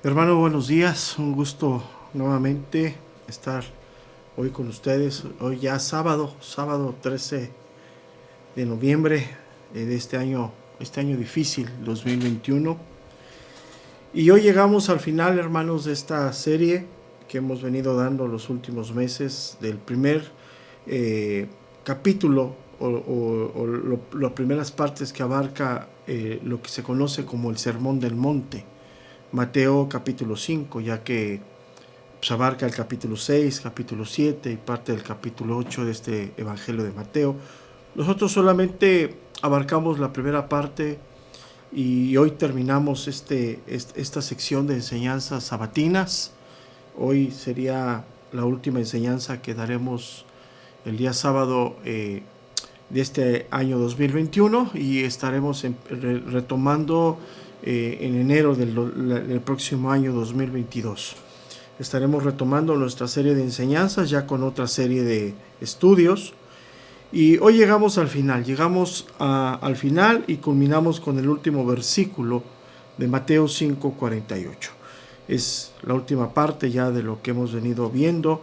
Hermano, buenos días. Un gusto nuevamente estar hoy con ustedes. Hoy ya sábado 13 de noviembre de este año difícil, 2021. Y hoy llegamos al final, hermanos, de esta serie que hemos venido dando los últimos meses del primer capítulo o las primeras partes que abarca lo que se conoce como el Sermón del Monte. Mateo capítulo 5, ya que pues, abarca el capítulo 6, capítulo 7 y parte del capítulo 8 de este Evangelio de Mateo. Nosotros solamente abarcamos la primera parte y hoy terminamos esta sección de enseñanzas sabatinas. Hoy sería la última enseñanza que daremos el día sábado de este año 2021 y estaremos retomando en enero del próximo año 2022. Estaremos retomando nuestra serie de enseñanzas ya con otra serie de estudios. Y hoy llegamos al final, al final y culminamos con el último versículo de Mateo 5:48. Es la última parte ya de lo que hemos venido viendo.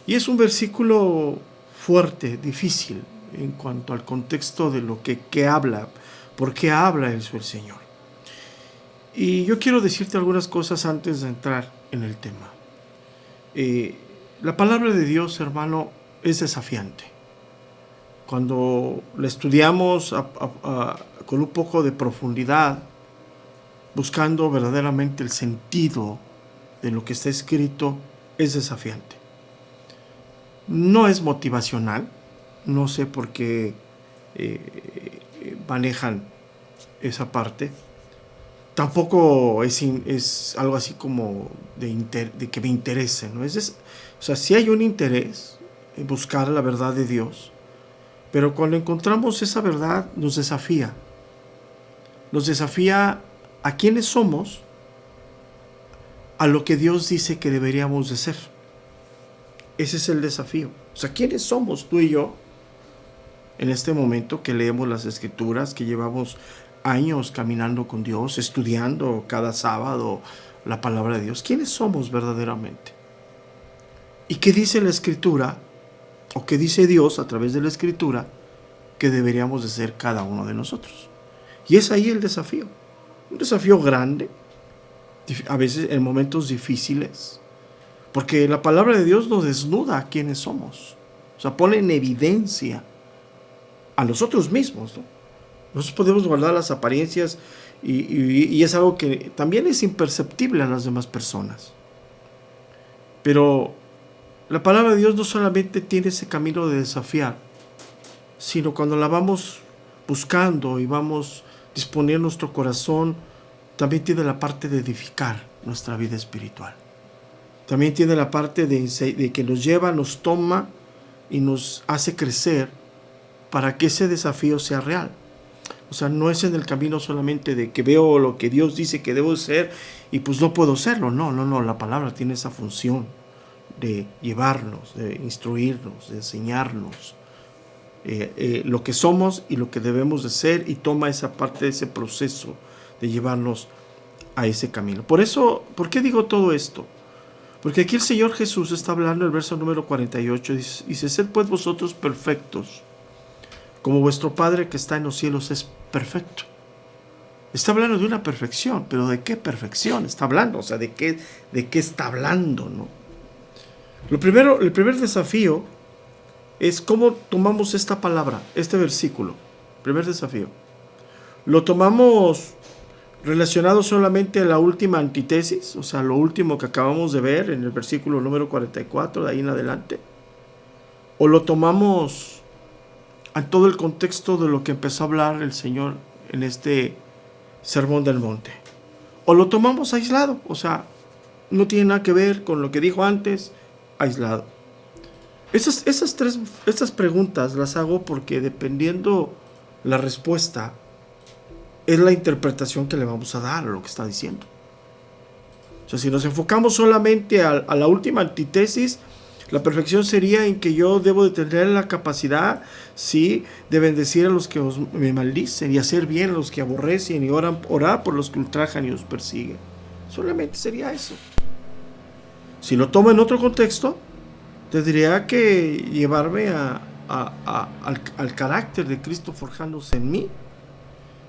Y es un versículo fuerte, difícil en cuanto al contexto de lo que habla, por qué habla eso el Señor. Y yo quiero decirte algunas cosas antes de entrar en el tema. La palabra de Dios, hermano, es desafiante. Cuando la estudiamos con un poco de profundidad, buscando verdaderamente el sentido de lo que está escrito, es desafiante. No es motivacional, no sé por qué manejan esa parte. Tampoco es algo así como de que me interese, ¿no? O sea, sí hay un interés en buscar la verdad de Dios, pero cuando encontramos esa verdad nos desafía a quiénes somos, a lo que Dios dice que deberíamos de ser. Ese es el desafío. O sea, ¿quiénes somos tú y yo en este momento que leemos las Escrituras, que llevamos años caminando con Dios, estudiando cada sábado la palabra de Dios? ¿Quiénes somos verdaderamente? ¿Y qué dice la Escritura, o qué dice Dios a través de la Escritura, que deberíamos de ser cada uno de nosotros? Y es ahí el desafío. Un desafío grande, a veces en momentos difíciles, porque la palabra de Dios nos desnuda a quiénes somos. O sea, pone en evidencia a nosotros mismos, ¿no? Nosotros podemos guardar las apariencias y es algo que también es imperceptible a las demás personas. Pero la palabra de Dios no solamente tiene ese camino de desafiar, sino cuando la vamos buscando y vamos disponiendo nuestro corazón, también tiene la parte de edificar nuestra vida espiritual. También tiene la parte de que nos lleva, nos toma y nos hace crecer para que ese desafío sea real. O sea, no es en el camino solamente de que veo lo que Dios dice que debo ser y pues no puedo serlo. No. La palabra tiene esa función de llevarnos, de instruirnos, de enseñarnos lo que somos y lo que debemos de ser, y toma esa parte de ese proceso de llevarnos a ese camino. ¿Por qué digo todo esto? Porque aquí el Señor Jesús está hablando en el verso número 48. Dice, sed pues vosotros perfectos, como vuestro Padre que está en los cielos es perfecto. Está hablando de una perfección, pero ¿de qué perfección está hablando? O sea, ¿de qué está hablando, no? El primer desafío es cómo tomamos esta palabra, este versículo. Primer desafío. Lo tomamos relacionado solamente a la última antítesis, o sea, lo último que acabamos de ver en el versículo número 44, de ahí en adelante. O lo tomamos a todo el contexto de lo que empezó a hablar el Señor en este Sermón del Monte. O lo tomamos aislado, o sea, no tiene nada que ver con lo que dijo antes, aislado. Estas preguntas las hago porque dependiendo la respuesta, es la interpretación que le vamos a dar a lo que está diciendo. O sea, si nos enfocamos solamente a la última antítesis, la perfección sería en que yo debo de tener la capacidad, sí, de bendecir a los que me maldicen y hacer bien a los que aborrecen y orar por los que ultrajan y os persiguen. Solamente sería eso. Si lo tomo en otro contexto, tendría que llevarme al carácter de Cristo forjándose en mí.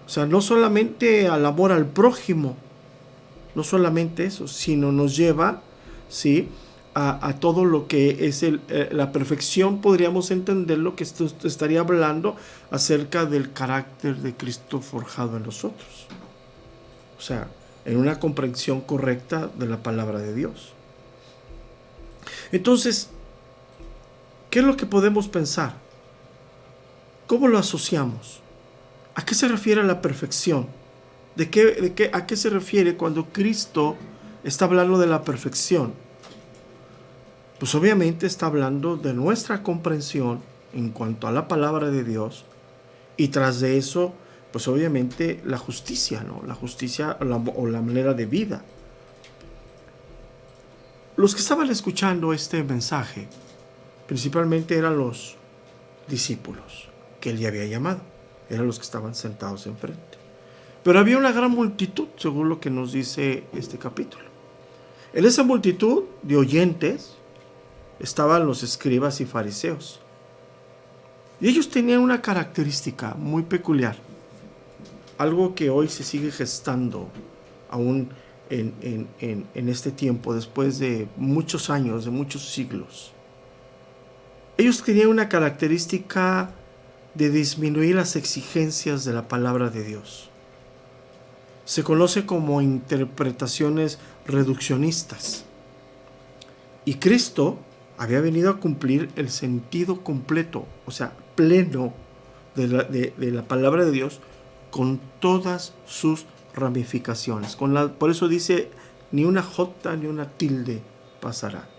O sea, no solamente al amor al prójimo, no solamente eso, sino nos lleva, ¿sí?, a todo lo que es la perfección. Podríamos entender lo que esto estaría hablando acerca del carácter de Cristo forjado en nosotros. O sea, en una comprensión correcta de la palabra de Dios. Entonces, ¿qué es lo que podemos pensar? ¿Cómo lo asociamos? ¿A qué se refiere la perfección? ¿A qué se refiere cuando Cristo está hablando de la perfección? Pues obviamente está hablando de nuestra comprensión en cuanto a la palabra de Dios, y tras de eso, pues obviamente la justicia, ¿no? La justicia o la manera de vida. Los que estaban escuchando este mensaje, principalmente eran los discípulos que él ya había llamado, eran los que estaban sentados enfrente. Pero había una gran multitud, según lo que nos dice este capítulo. En esa multitud de oyentes estaban los escribas y fariseos. Y ellos tenían una característica muy peculiar, algo que hoy se sigue gestando aún en este tiempo, después de muchos años, de muchos siglos. Ellos tenían una característica de disminuir las exigencias de la palabra de Dios. Se conoce como interpretaciones reduccionistas. Y Cristo había venido a cumplir el sentido completo, o sea, pleno de la palabra de Dios, con todas sus ramificaciones. Por eso dice, ni una jota ni una tilde pasará.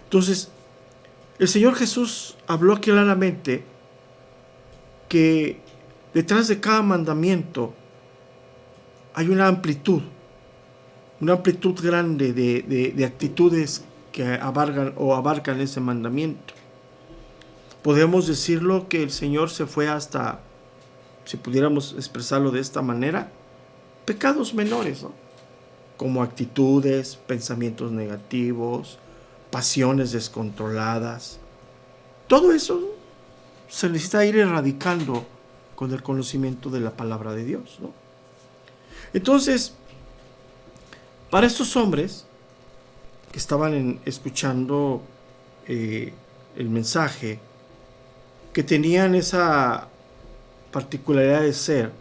Entonces, el Señor Jesús habló claramente que detrás de cada mandamiento hay una amplitud grande de actitudes que abarcan ese mandamiento. Podemos decirlo que el Señor se fue hasta, si pudiéramos expresarlo de esta manera, pecados menores, ¿no? Como actitudes, pensamientos negativos, pasiones descontroladas. Todo eso se necesita ir erradicando con el conocimiento de la palabra de Dios, ¿no? Entonces, para estos hombres que estaban escuchando el mensaje, que tenían esa particularidad de ser,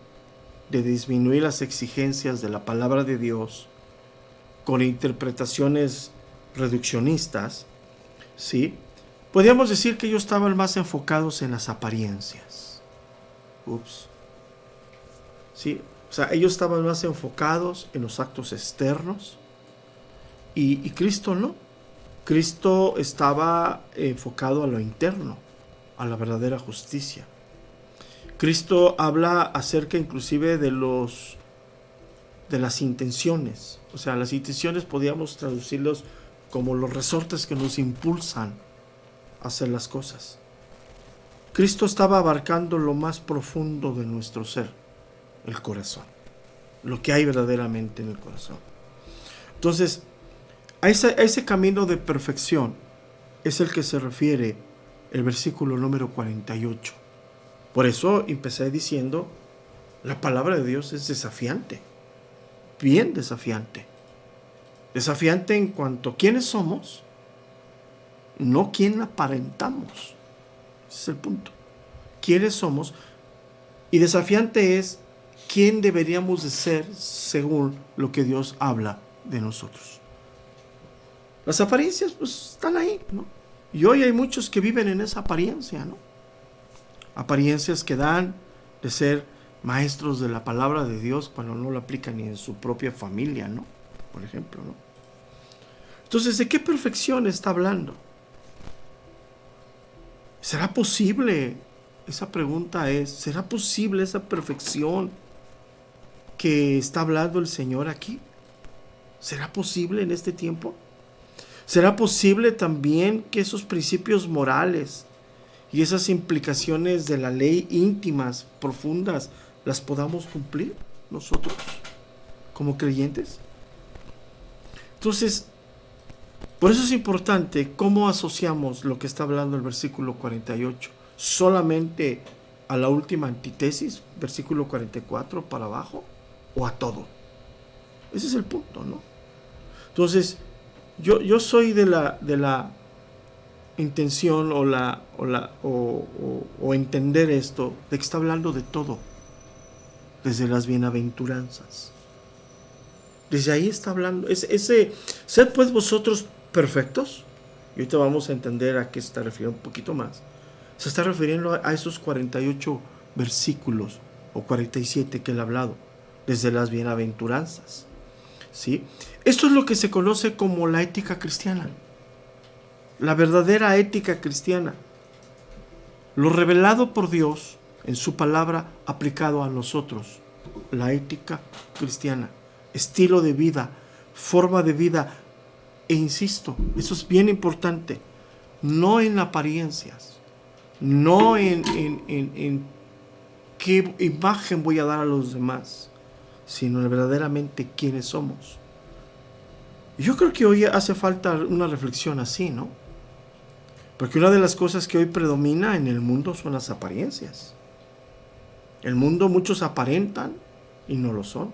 de disminuir las exigencias de la palabra de Dios con interpretaciones reduccionistas, ¿sí? Podríamos decir que ellos estaban más enfocados en las apariencias. ¿Sí? O sea, ellos estaban más enfocados en los actos externos, y Cristo no. Cristo estaba enfocado a lo interno, a la verdadera justicia. Cristo habla acerca inclusive de las intenciones. O sea, las intenciones podríamos traducirlos como los resortes que nos impulsan a hacer las cosas. Cristo estaba abarcando lo más profundo de nuestro ser, el corazón, lo que hay verdaderamente en el corazón. Entonces, a ese camino de perfección es el que se refiere el versículo número 48. Por eso empecé diciendo, la palabra de Dios es desafiante, bien desafiante. Desafiante en cuanto a quiénes somos, no quién aparentamos. Ese es el punto. ¿Quiénes somos? Y desafiante es quién deberíamos de ser según lo que Dios habla de nosotros. Las apariencias pues están ahí, ¿no? Y hoy hay muchos que viven en esa apariencia, ¿no? Apariencias que dan de ser maestros de la palabra de Dios cuando no lo aplican ni en su propia familia, ¿no? Por ejemplo, ¿no? Entonces, ¿de qué perfección está hablando? ¿Será posible? Esa pregunta es, ¿será posible esa perfección que está hablando el Señor aquí? ¿Será posible en este tiempo? ¿Será posible también que esos principios morales y esas implicaciones de la ley íntimas, profundas, las podamos cumplir nosotros? como creyentes. Entonces, por eso es importante cómo asociamos lo que está hablando el versículo 48, solamente a la última antítesis, versículo 44 para abajo, o a todo. Ese es el punto, ¿no? Entonces, yo soy de la intención o entender esto, de que está hablando de todo, desde las bienaventuranzas. Desde ahí está hablando, sed pues vosotros perfectos, y ahorita vamos a entender a qué se está refiriendo un poquito más. Se está refiriendo a esos 48 versículos, o 47 que él ha hablado, desde las bienaventuranzas, ¿sí? Esto es lo que se conoce como la ética cristiana, la verdadera ética cristiana, lo revelado por Dios en su palabra aplicado a nosotros, la ética cristiana, estilo de vida, forma de vida, e insisto, eso es bien importante, no en apariencias, no en qué imagen voy a dar a los demás, sino en verdaderamente quiénes somos. Yo creo que hoy hace falta una reflexión así, ¿no? Porque una de las cosas que hoy predomina en el mundo son las apariencias. El mundo muchos aparentan y no lo son.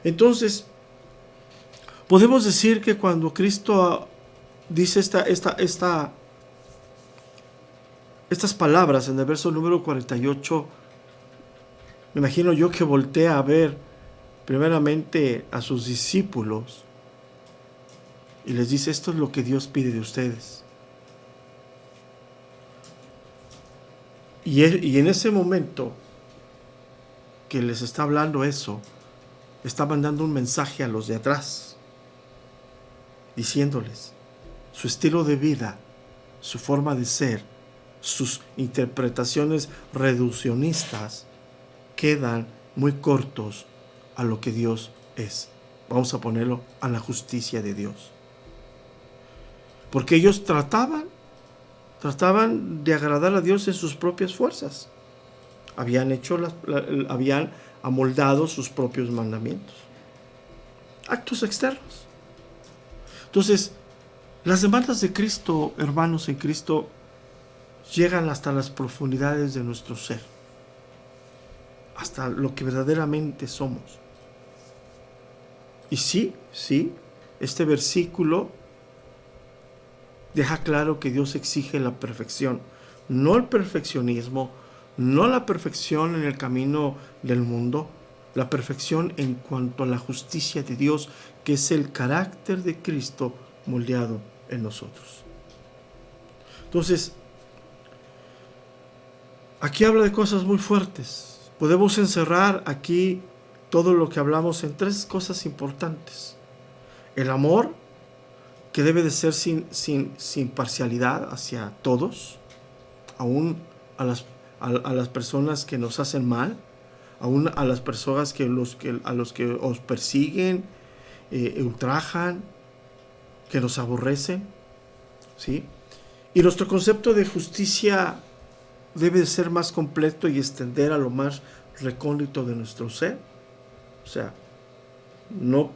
Entonces, podemos decir que cuando Cristo dice estas palabras en el verso número 48, me imagino yo que voltea a ver primeramente a sus discípulos y les dice: esto es lo que Dios pide de ustedes. Y en ese momento que les está hablando eso, está mandando un mensaje a los de atrás, diciéndoles su estilo de vida, su forma de ser, sus interpretaciones reduccionistas quedan muy cortos a lo que Dios es. Vamos a ponerlo a la justicia de Dios. Porque ellos trataban de agradar a Dios en sus propias fuerzas. Habían amoldado sus propios mandamientos. Actos externos. Entonces, las demandas de Cristo, hermanos en Cristo, llegan hasta las profundidades de nuestro ser, hasta lo que verdaderamente somos. Y sí, este versículo deja claro que Dios exige la perfección, no el perfeccionismo, no la perfección en el camino del mundo, la perfección en cuanto a la justicia de Dios, que es el carácter de Cristo moldeado en nosotros. Entonces, aquí habla de cosas muy fuertes. Podemos encerrar aquí todo lo que hablamos en tres cosas importantes. El amor, que debe de ser sin parcialidad hacia todos, aún a las personas que nos hacen mal, aún a las personas a los que os persiguen, ultrajan, que nos aborrecen, ¿sí? Y nuestro concepto de justicia debe de ser más completo y extender a lo más recóndito de nuestro ser. O sea, no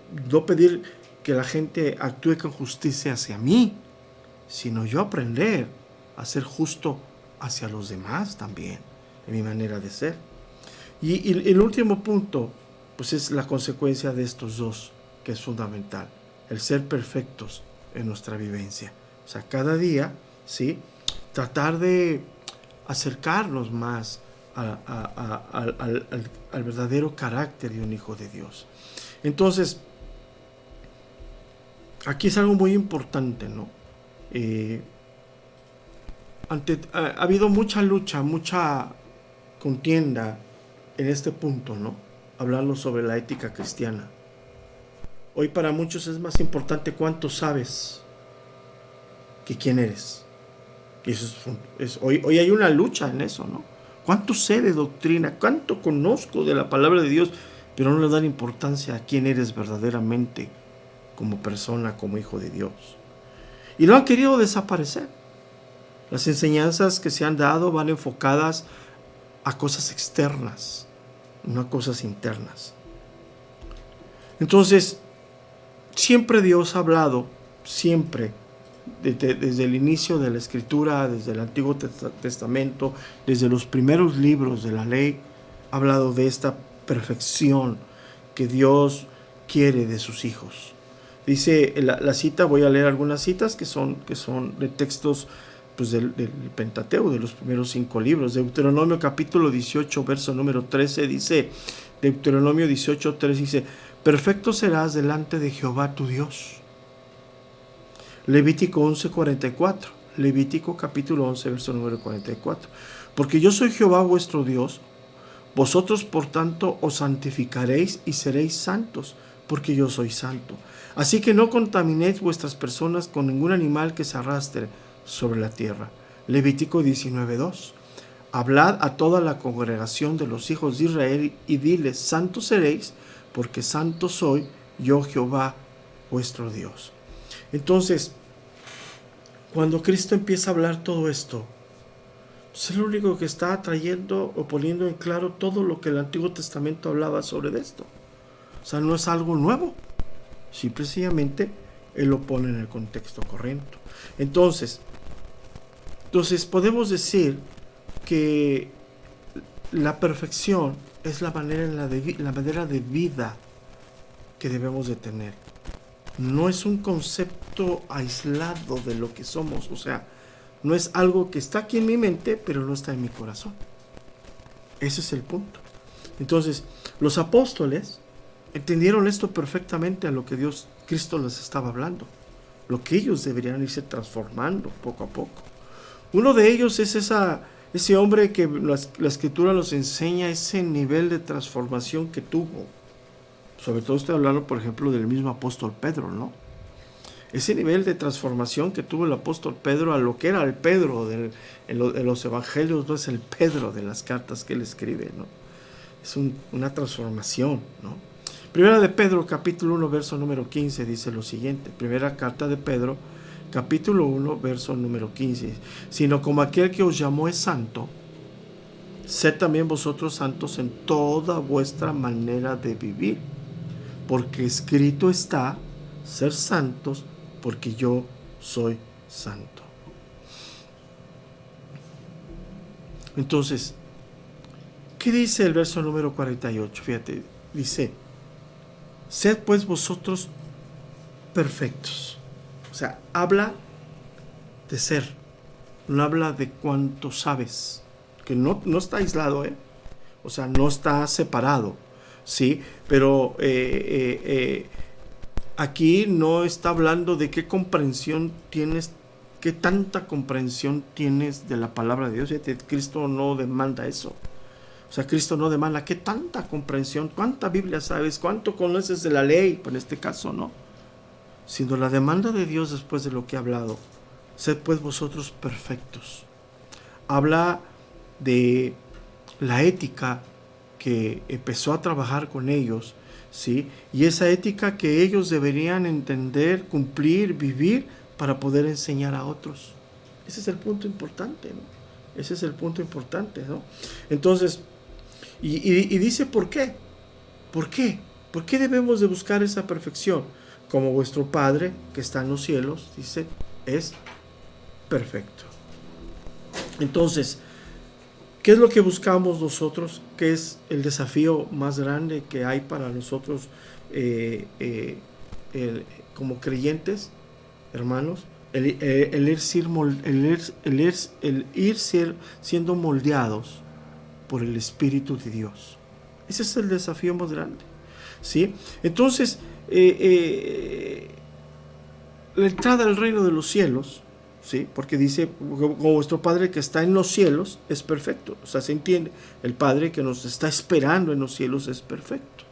pedir que la gente actúe con justicia hacia mí, sino yo aprender a ser justo hacia los demás también, en mi manera de ser. Y el último punto, pues es la consecuencia de estos dos, que es fundamental, el ser perfectos en nuestra vivencia. O sea, cada día, ¿sí?, tratar de acercarnos más al verdadero carácter de un hijo de Dios. Entonces, aquí es algo muy importante, ¿no? Ha habido mucha lucha, mucha contienda en este punto, ¿no? Hablando sobre la ética cristiana. Hoy para muchos es más importante cuánto sabes que quién eres. Y eso hoy hay una lucha en eso, ¿no? ¿Cuánto sé de doctrina? ¿Cuánto conozco de la palabra de Dios? Pero no le dan importancia a quién eres verdaderamente como persona, como hijo de Dios. Y lo han querido desaparecer. Las enseñanzas que se han dado van enfocadas a cosas externas, no a cosas internas. Entonces, siempre Dios ha hablado, siempre, desde el inicio de la Escritura, desde el Antiguo Testamento, desde los primeros libros de la ley, ha hablado de esta perfección que Dios quiere de sus hijos. Dice la cita, voy a leer algunas citas que son de textos pues, del Pentateuco, de los primeros 5 libros. Deuteronomio capítulo 18, verso número 13, dice, Deuteronomio 18, 3 dice, perfecto serás delante de Jehová tu Dios. Levítico 11, 44. Levítico capítulo 11, verso número 44. Porque yo soy Jehová vuestro Dios, vosotros por tanto os santificaréis y seréis santos, porque yo soy santo. Así que no contaminéis vuestras personas con ningún animal que se arrastre sobre la tierra. Levítico 19, 2. Hablad a toda la congregación de los hijos de Israel y diles, santos seréis, porque santo soy yo Jehová vuestro Dios. Entonces, cuando Cristo empieza a hablar todo esto, es el único que está trayendo o poniendo en claro todo lo que el Antiguo Testamento hablaba sobre esto. O sea, no es algo nuevo. Simplemente Él lo pone en el contexto correcto. Entonces podemos decir que la perfección es la manera de vida que debemos de tener. No es un concepto aislado de lo que somos, o sea, no es algo que está aquí en mi mente, pero no está en mi corazón. Ese es el punto. Entonces, los apóstoles entendieron esto perfectamente a lo que Cristo les estaba hablando, lo que ellos deberían irse transformando poco a poco. Uno de ellos es ese hombre que la Escritura nos enseña ese nivel de transformación que tuvo. Sobre todo estoy hablando, por ejemplo, del mismo apóstol Pedro, ¿no? Ese nivel de transformación que tuvo el apóstol Pedro a lo que era el Pedro en los evangelios, no es el Pedro de las cartas que él escribe, ¿no? Es una transformación, ¿no? Primera de Pedro, capítulo 1, verso número 15, dice lo siguiente. Primera carta de Pedro, capítulo 1, verso número 15. Sino como aquel que os llamó es santo, sed también vosotros santos en toda vuestra manera de vivir. Porque escrito está, ser santos, porque yo soy santo. Entonces, ¿qué dice el verso número 48? Fíjate, dice, sed pues vosotros perfectos. O sea, habla de ser, no habla de cuánto sabes, que no está aislado, o sea, no está separado, ¿sí? Pero aquí no está hablando de qué comprensión tienes, qué tanta comprensión tienes de la palabra de Dios. Fíjate, Cristo no demanda eso. O sea, Cristo no demanda qué tanta comprensión, cuánta Biblia sabes, cuánto conoces de la ley, en este caso no. Sino la demanda de Dios después de lo que ha hablado. Sed pues vosotros perfectos. Habla de la ética que empezó a trabajar con ellos, ¿sí? Y esa ética que ellos deberían entender, cumplir, vivir para poder enseñar a otros. Ese es el punto importante, ¿no? Ese es el punto importante, ¿no? Entonces, y dice ¿por qué? ¿Por qué? ¿Por qué debemos de buscar esa perfección? Como vuestro Padre que está en los cielos, dice, es perfecto. Entonces, ¿qué es lo que buscamos nosotros? ¿Qué es el desafío más grande que hay para nosotros como creyentes, hermanos? El ir siendo moldeados por el Espíritu de Dios. Ese es el desafío más grande, ¿sí? Entonces, la entrada al reino de los cielos, ¿sí? Porque dice, como vuestro Padre que está en los cielos es perfecto. O sea, se entiende, el Padre que nos está esperando en los cielos es perfecto.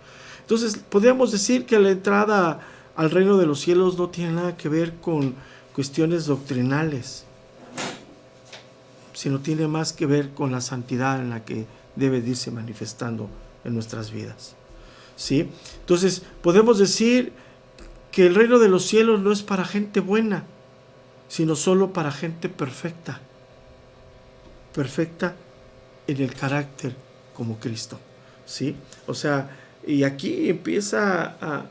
Entonces, podríamos decir que la entrada al reino de los cielos no tiene nada que ver con cuestiones doctrinales, sino tiene más que ver con la santidad en la que debe de irse manifestando en nuestras vidas, ¿sí? Entonces, podemos decir que el reino de los cielos no es para gente buena, sino solo para gente perfecta, perfecta en el carácter como Cristo, ¿sí? O sea, Y aquí empieza a,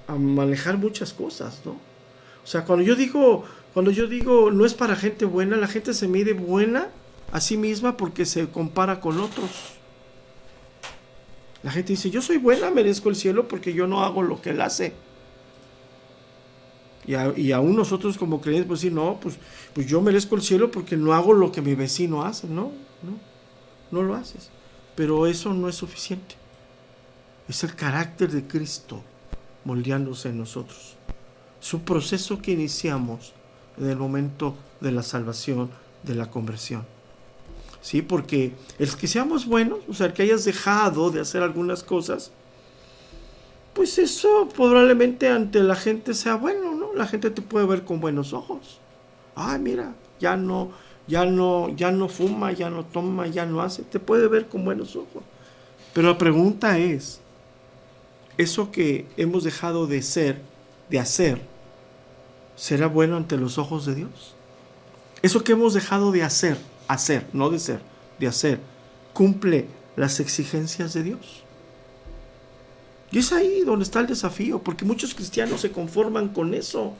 a manejar muchas cosas, ¿no? O sea, cuando yo digo no es para gente buena, la gente se mide buena a sí misma porque se compara con otros. La gente dice, yo soy buena, merezco el cielo porque yo no hago lo que él hace. Y aún nosotros como creyentes, pues sí, no, pues yo merezco el cielo porque no hago lo que mi vecino hace. No lo haces. Pero eso no es suficiente. Es el carácter de Cristo moldeándose en nosotros. Es un proceso que iniciamos en el momento de la salvación, de la conversión. ¿Sí? Porque el que seamos buenos, o sea, el que hayas dejado de hacer algunas cosas, pues eso probablemente ante la gente sea bueno, ¿no? La gente te puede ver con buenos ojos. Ay, mira, ya no fuma, ya no toma, ya no hace. Te puede ver con buenos ojos. Pero la pregunta es, ¿eso que hemos dejado de hacer, será bueno ante los ojos de Dios? Eso que hemos dejado de hacer, no de ser, de hacer, ¿cumple las exigencias de Dios? Y es ahí donde está el desafío, porque muchos cristianos se conforman con eso.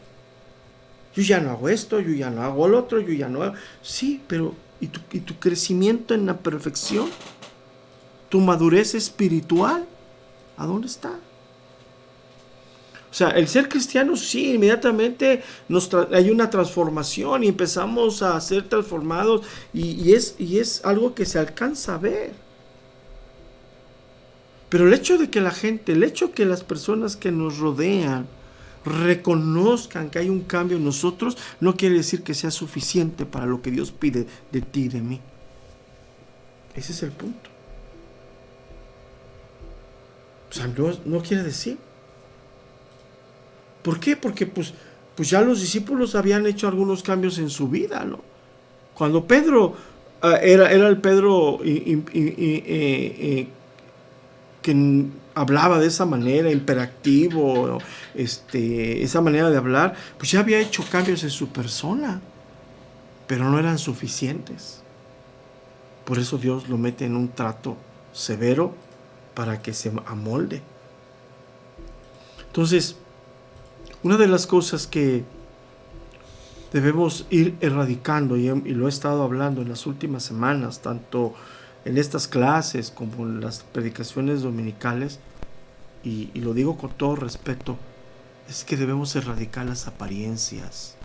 Yo ya no hago esto, yo ya no hago el otro, yo ya no hago... Sí, pero ¿y tu crecimiento en la perfección? ¿Tu madurez espiritual? ¿A dónde está? O sea, el ser cristiano, sí, inmediatamente hay una transformación y empezamos a ser transformados y es algo que se alcanza a ver. Pero el hecho de que las personas que nos rodean reconozcan que hay un cambio en nosotros, no quiere decir que sea suficiente para lo que Dios pide de ti y de mí. Ese es el punto. O sea, no quiere decir. ¿Por qué? Porque pues ya los discípulos habían hecho algunos cambios en su vida, ¿no? Cuando Pedro era el Pedro que hablaba de esa manera, imperativo, esa manera de hablar, pues ya había hecho cambios en su persona, pero no eran suficientes. Por eso Dios lo mete en un trato severo para que se amolde. Entonces, una de las cosas que debemos ir erradicando, y lo he estado hablando en las últimas semanas, tanto en estas clases como en las predicaciones dominicales, y lo digo con todo respeto, es que debemos erradicar las apariencias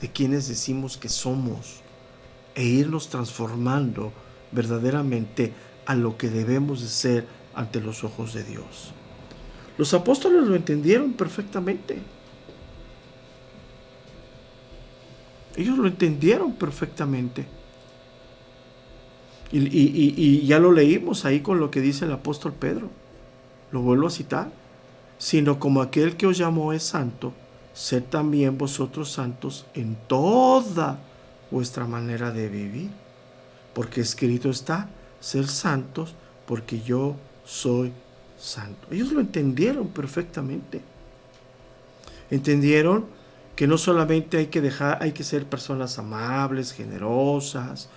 de quienes decimos que somos e irnos transformando verdaderamente a lo que debemos de ser ante los ojos de Dios. Los apóstoles lo entendieron perfectamente. Ellos lo entendieron perfectamente. Y ya lo leímos ahí con lo que dice el apóstol Pedro. Lo vuelvo a citar. Sino como aquel que os llamó es santo, sed también vosotros santos en toda vuestra manera de vivir. Porque escrito está, ser santos porque yo soy santo. Ellos lo entendieron perfectamente. Entendieron que no solamente hay que ser personas amables, generosas,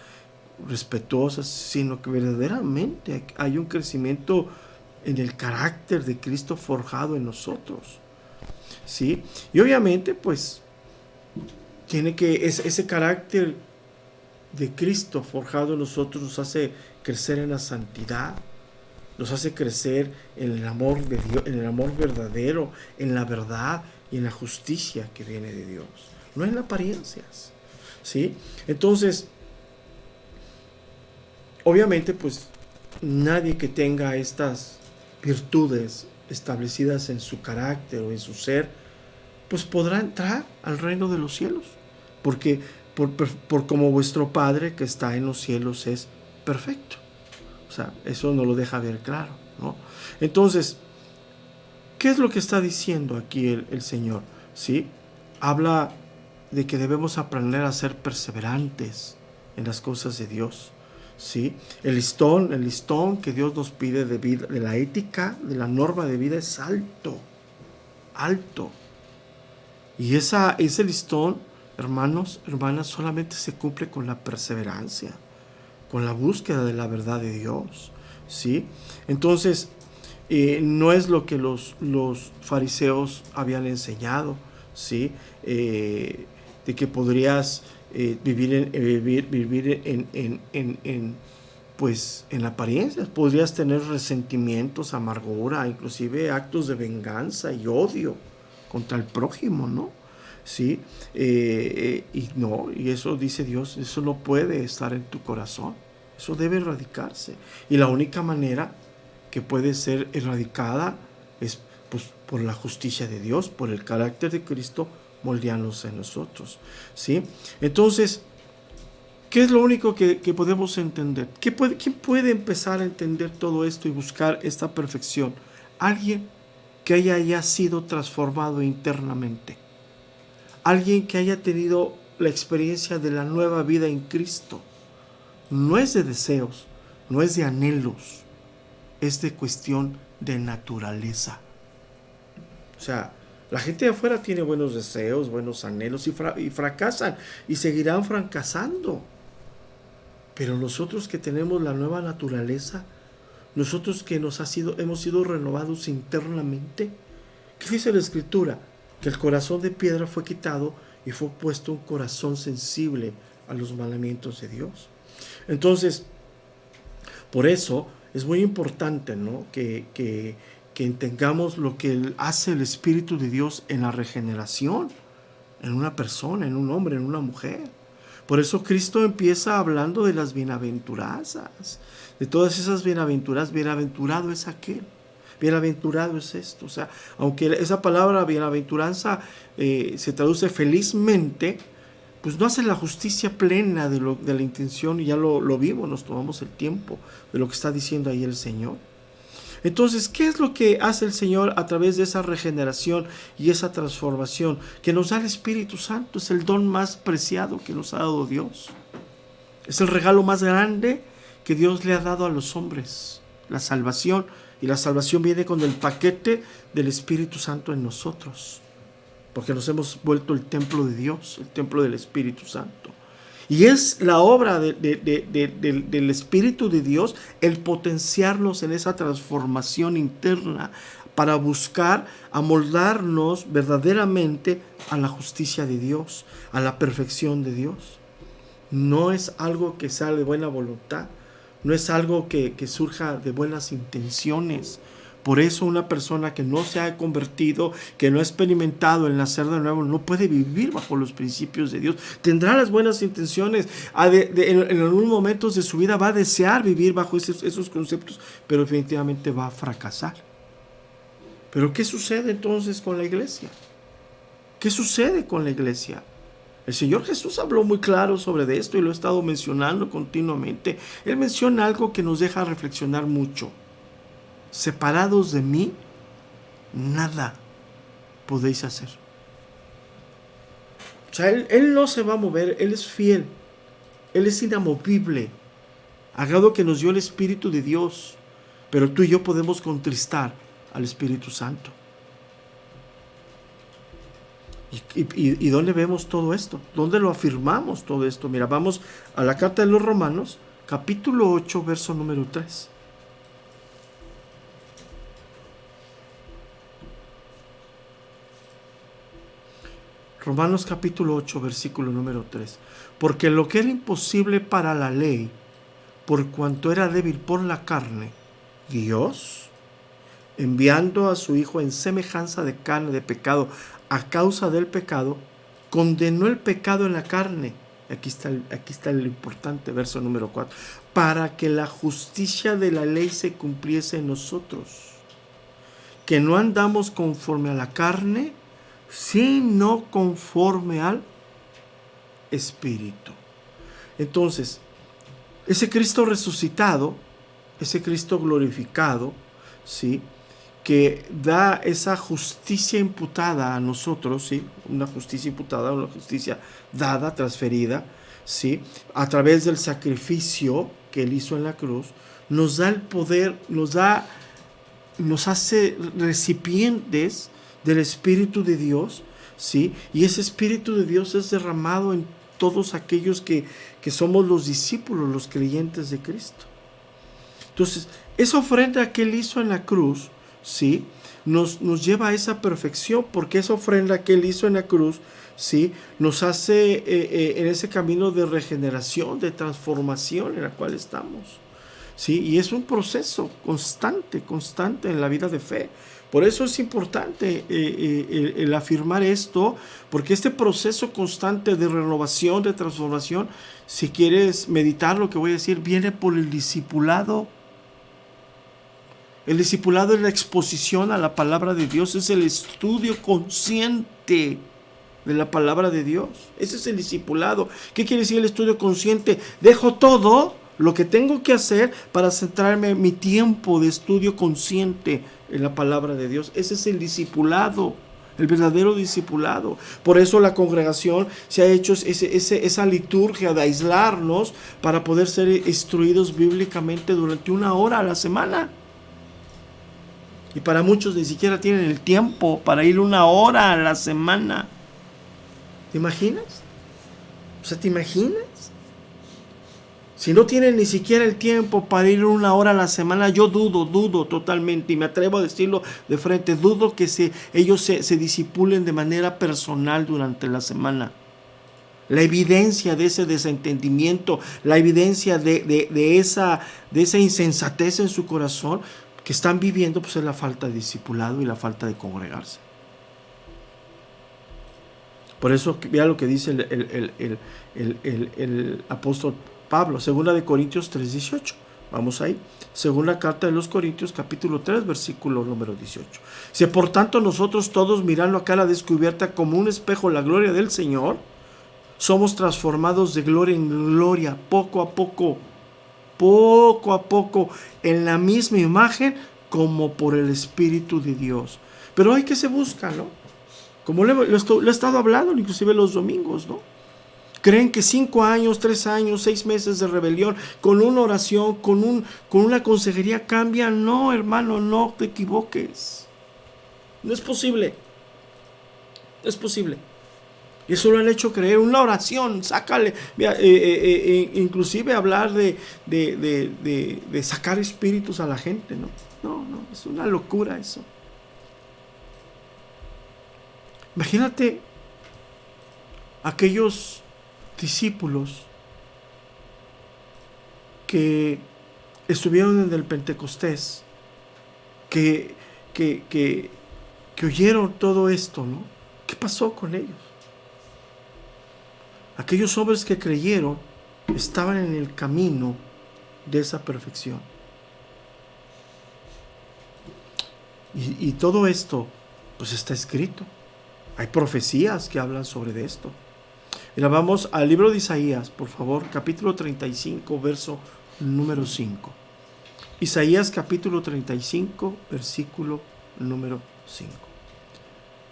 respetuosas, sino que verdaderamente hay un crecimiento en el carácter de Cristo forjado en nosotros, ¿sí? Y obviamente, pues, tiene que ese carácter de Cristo forjado en nosotros nos hace crecer en la santidad, nos hace crecer en el amor de Dios, en el amor verdadero, en la verdad y en la justicia que viene de Dios, no en apariencias, ¿sí? Entonces, obviamente, pues, nadie que tenga estas virtudes establecidas en su carácter o en su ser, pues podrá entrar al reino de los cielos, porque por como vuestro Padre que está en los cielos es perfecto. O sea, eso nos lo deja ver claro, ¿no? Entonces, ¿qué es lo que está diciendo aquí el Señor? ¿Sí? Habla de que debemos aprender a ser perseverantes en las cosas de Dios. ¿Sí? El listón que Dios nos pide de vida, de la ética, de la norma de vida es alto. Y ese listón, hermanos, hermanas, solamente se cumple con la perseverancia, con la búsqueda de la verdad de Dios. ¿sí? Entonces, no es lo que los fariseos habían enseñado, ¿sí? De que podrías vivir pues en apariencias, podrías tener resentimientos, amargura, inclusive actos de venganza y odio contra el prójimo, ¿no? ¿Sí? Y no, y eso dice Dios, eso no puede estar en tu corazón, eso debe erradicarse. Y la única manera que puede ser erradicada es pues, por la justicia de Dios, por el carácter de Cristo moldeándose en nosotros, ¿sí? Entonces, ¿qué es lo único que podemos entender? ¿Quién puede empezar a entender todo esto y buscar esta perfección? Alguien que haya sido transformado internamente. Alguien que haya tenido la experiencia de la nueva vida en Cristo. No es de deseos, no es de anhelos, es de cuestión de naturaleza. O sea, la gente de afuera tiene buenos deseos, buenos anhelos y fracasan y seguirán fracasando. Pero nosotros que tenemos la nueva naturaleza, nosotros que hemos sido renovados internamente, ¿qué dice la Escritura? Que el corazón de piedra fue quitado y fue puesto un corazón sensible a los mandamientos de Dios. Entonces, por eso es muy importante, ¿no? que entendamos lo que hace el Espíritu de Dios en la regeneración, en una persona, en un hombre, en una mujer. Por eso Cristo empieza hablando de las bienaventuranzas, de todas esas bienaventuranzas. Bienaventurado es aquel, bienaventurado es esto. O sea, aunque esa palabra bienaventuranza se traduce felizmente, pues no hace la justicia plena de la intención, y ya lo vimos, nos tomamos el tiempo de lo que está diciendo ahí el Señor. Entonces, ¿qué es lo que hace el Señor a través de esa regeneración y esa transformación? Que nos da el Espíritu Santo, es el don más preciado que nos ha dado Dios. Es el regalo más grande que Dios le ha dado a los hombres, la salvación. Y la salvación viene con el paquete del Espíritu Santo en nosotros, porque nos hemos vuelto el templo de Dios, el templo del Espíritu Santo. Y es la obra del Espíritu de Dios el potenciarnos en esa transformación interna para buscar amoldarnos verdaderamente a la justicia de Dios, a la perfección de Dios. No es algo que sale de buena voluntad, no es algo que surja de buenas intenciones. Por eso una persona que no se ha convertido, que no ha experimentado el nacer de nuevo, no puede vivir bajo los principios de Dios. Tendrá las buenas intenciones, en algunos momentos de su vida va a desear vivir bajo esos conceptos, pero definitivamente va a fracasar. Pero ¿qué sucede entonces con la iglesia? ¿Qué sucede con la iglesia? El Señor Jesús habló muy claro sobre esto y lo he estado mencionando continuamente. Él menciona algo que nos deja reflexionar mucho. Separados de mí, nada podéis hacer. O sea, él no se va a mover, Él es fiel, Él es inamovible, a grado que nos dio el Espíritu de Dios, pero tú y yo podemos contristar al Espíritu Santo. ¿Y dónde vemos todo esto? ¿Dónde lo afirmamos todo esto? Mira, vamos a la carta de los Romanos, capítulo 8, verso número 3. Romanos capítulo 8, versículo número 3. Porque lo que era imposible para la ley, por cuanto era débil por la carne, Dios, enviando a su Hijo en semejanza de carne de pecado, a causa del pecado, condenó el pecado en la carne. Aquí está el importante verso número 4. Para que la justicia de la ley se cumpliese en nosotros, que no andamos conforme a la carne, sino conforme al Espíritu. Entonces, ese Cristo resucitado, ese Cristo glorificado, ¿sí?, que da esa justicia imputada a nosotros, ¿sí?, una justicia imputada, una justicia dada, transferida, ¿sí?, a través del sacrificio que Él hizo en la cruz, nos da el poder, nos hace recipientes del Espíritu de Dios, ¿sí? Y ese Espíritu de Dios es derramado en todos aquellos que somos los discípulos, los creyentes de Cristo. Entonces, esa ofrenda que Él hizo en la cruz, ¿sí?, nos lleva a esa perfección, porque esa ofrenda que Él hizo en la cruz, ¿sí?, nos hace en ese camino de regeneración, de transformación en la cual estamos, ¿sí? Y es un proceso constante en la vida de fe. Por eso es importante el afirmar esto, porque este proceso constante de renovación, de transformación, si quieres meditar lo que voy a decir, viene por el discipulado. El discipulado es la exposición a la palabra de Dios, es el estudio consciente de la palabra de Dios. Ese es el discipulado. ¿Qué quiere decir el estudio consciente? Dejo todo lo que tengo que hacer para centrarme en mi tiempo de estudio consciente en la palabra de Dios. Ese es el discipulado, el verdadero discipulado. Por eso la congregación se ha hecho esa liturgia de aislarnos para poder ser instruidos bíblicamente durante 1 hora a la semana. Y para muchos ni siquiera tienen el tiempo para ir 1 hora a la semana. ¿Te imaginas? O sea, ¿te imaginas? Si no tienen ni siquiera el tiempo para ir 1 hora a la semana, yo dudo totalmente, y me atrevo a decirlo de frente, dudo que ellos se disipulen de manera personal durante la semana. La evidencia de ese desentendimiento, la evidencia de esa insensatez en su corazón que están viviendo, pues es la falta de discipulado y la falta de congregarse. Por eso, vea lo que dice el apóstol Pablo, 2 Corintios 3:18. Vamos ahí. Segunda carta de los Corintios, capítulo 3, versículo número 18. Si por tanto nosotros todos, mirando a cara descubierta como un espejo la gloria del Señor, somos transformados de gloria en gloria, poco a poco, en la misma imagen como por el Espíritu de Dios. Pero hay que se busca, ¿no? Como lo he estado hablando, inclusive los domingos, ¿no? Creen que 5 años, 3 años, 6 meses de rebelión, con una oración, con una consejería cambian. No, hermano, no te equivoques. No es posible. No es posible. Y eso lo han hecho creer. Una oración, sácale. Inclusive hablar de sacar espíritus a la gente, ¿no? No, es una locura eso. Imagínate aquellos discípulos que estuvieron en el Pentecostés, que oyeron todo esto, ¿no? ¿Qué pasó con ellos? Aquellos hombres que creyeron estaban en el camino de esa perfección. Y todo esto, pues está escrito. Hay profecías que hablan sobre esto. Mira, vamos al libro de Isaías, por favor, capítulo 35, verso número 5. Isaías capítulo 35, versículo número 5.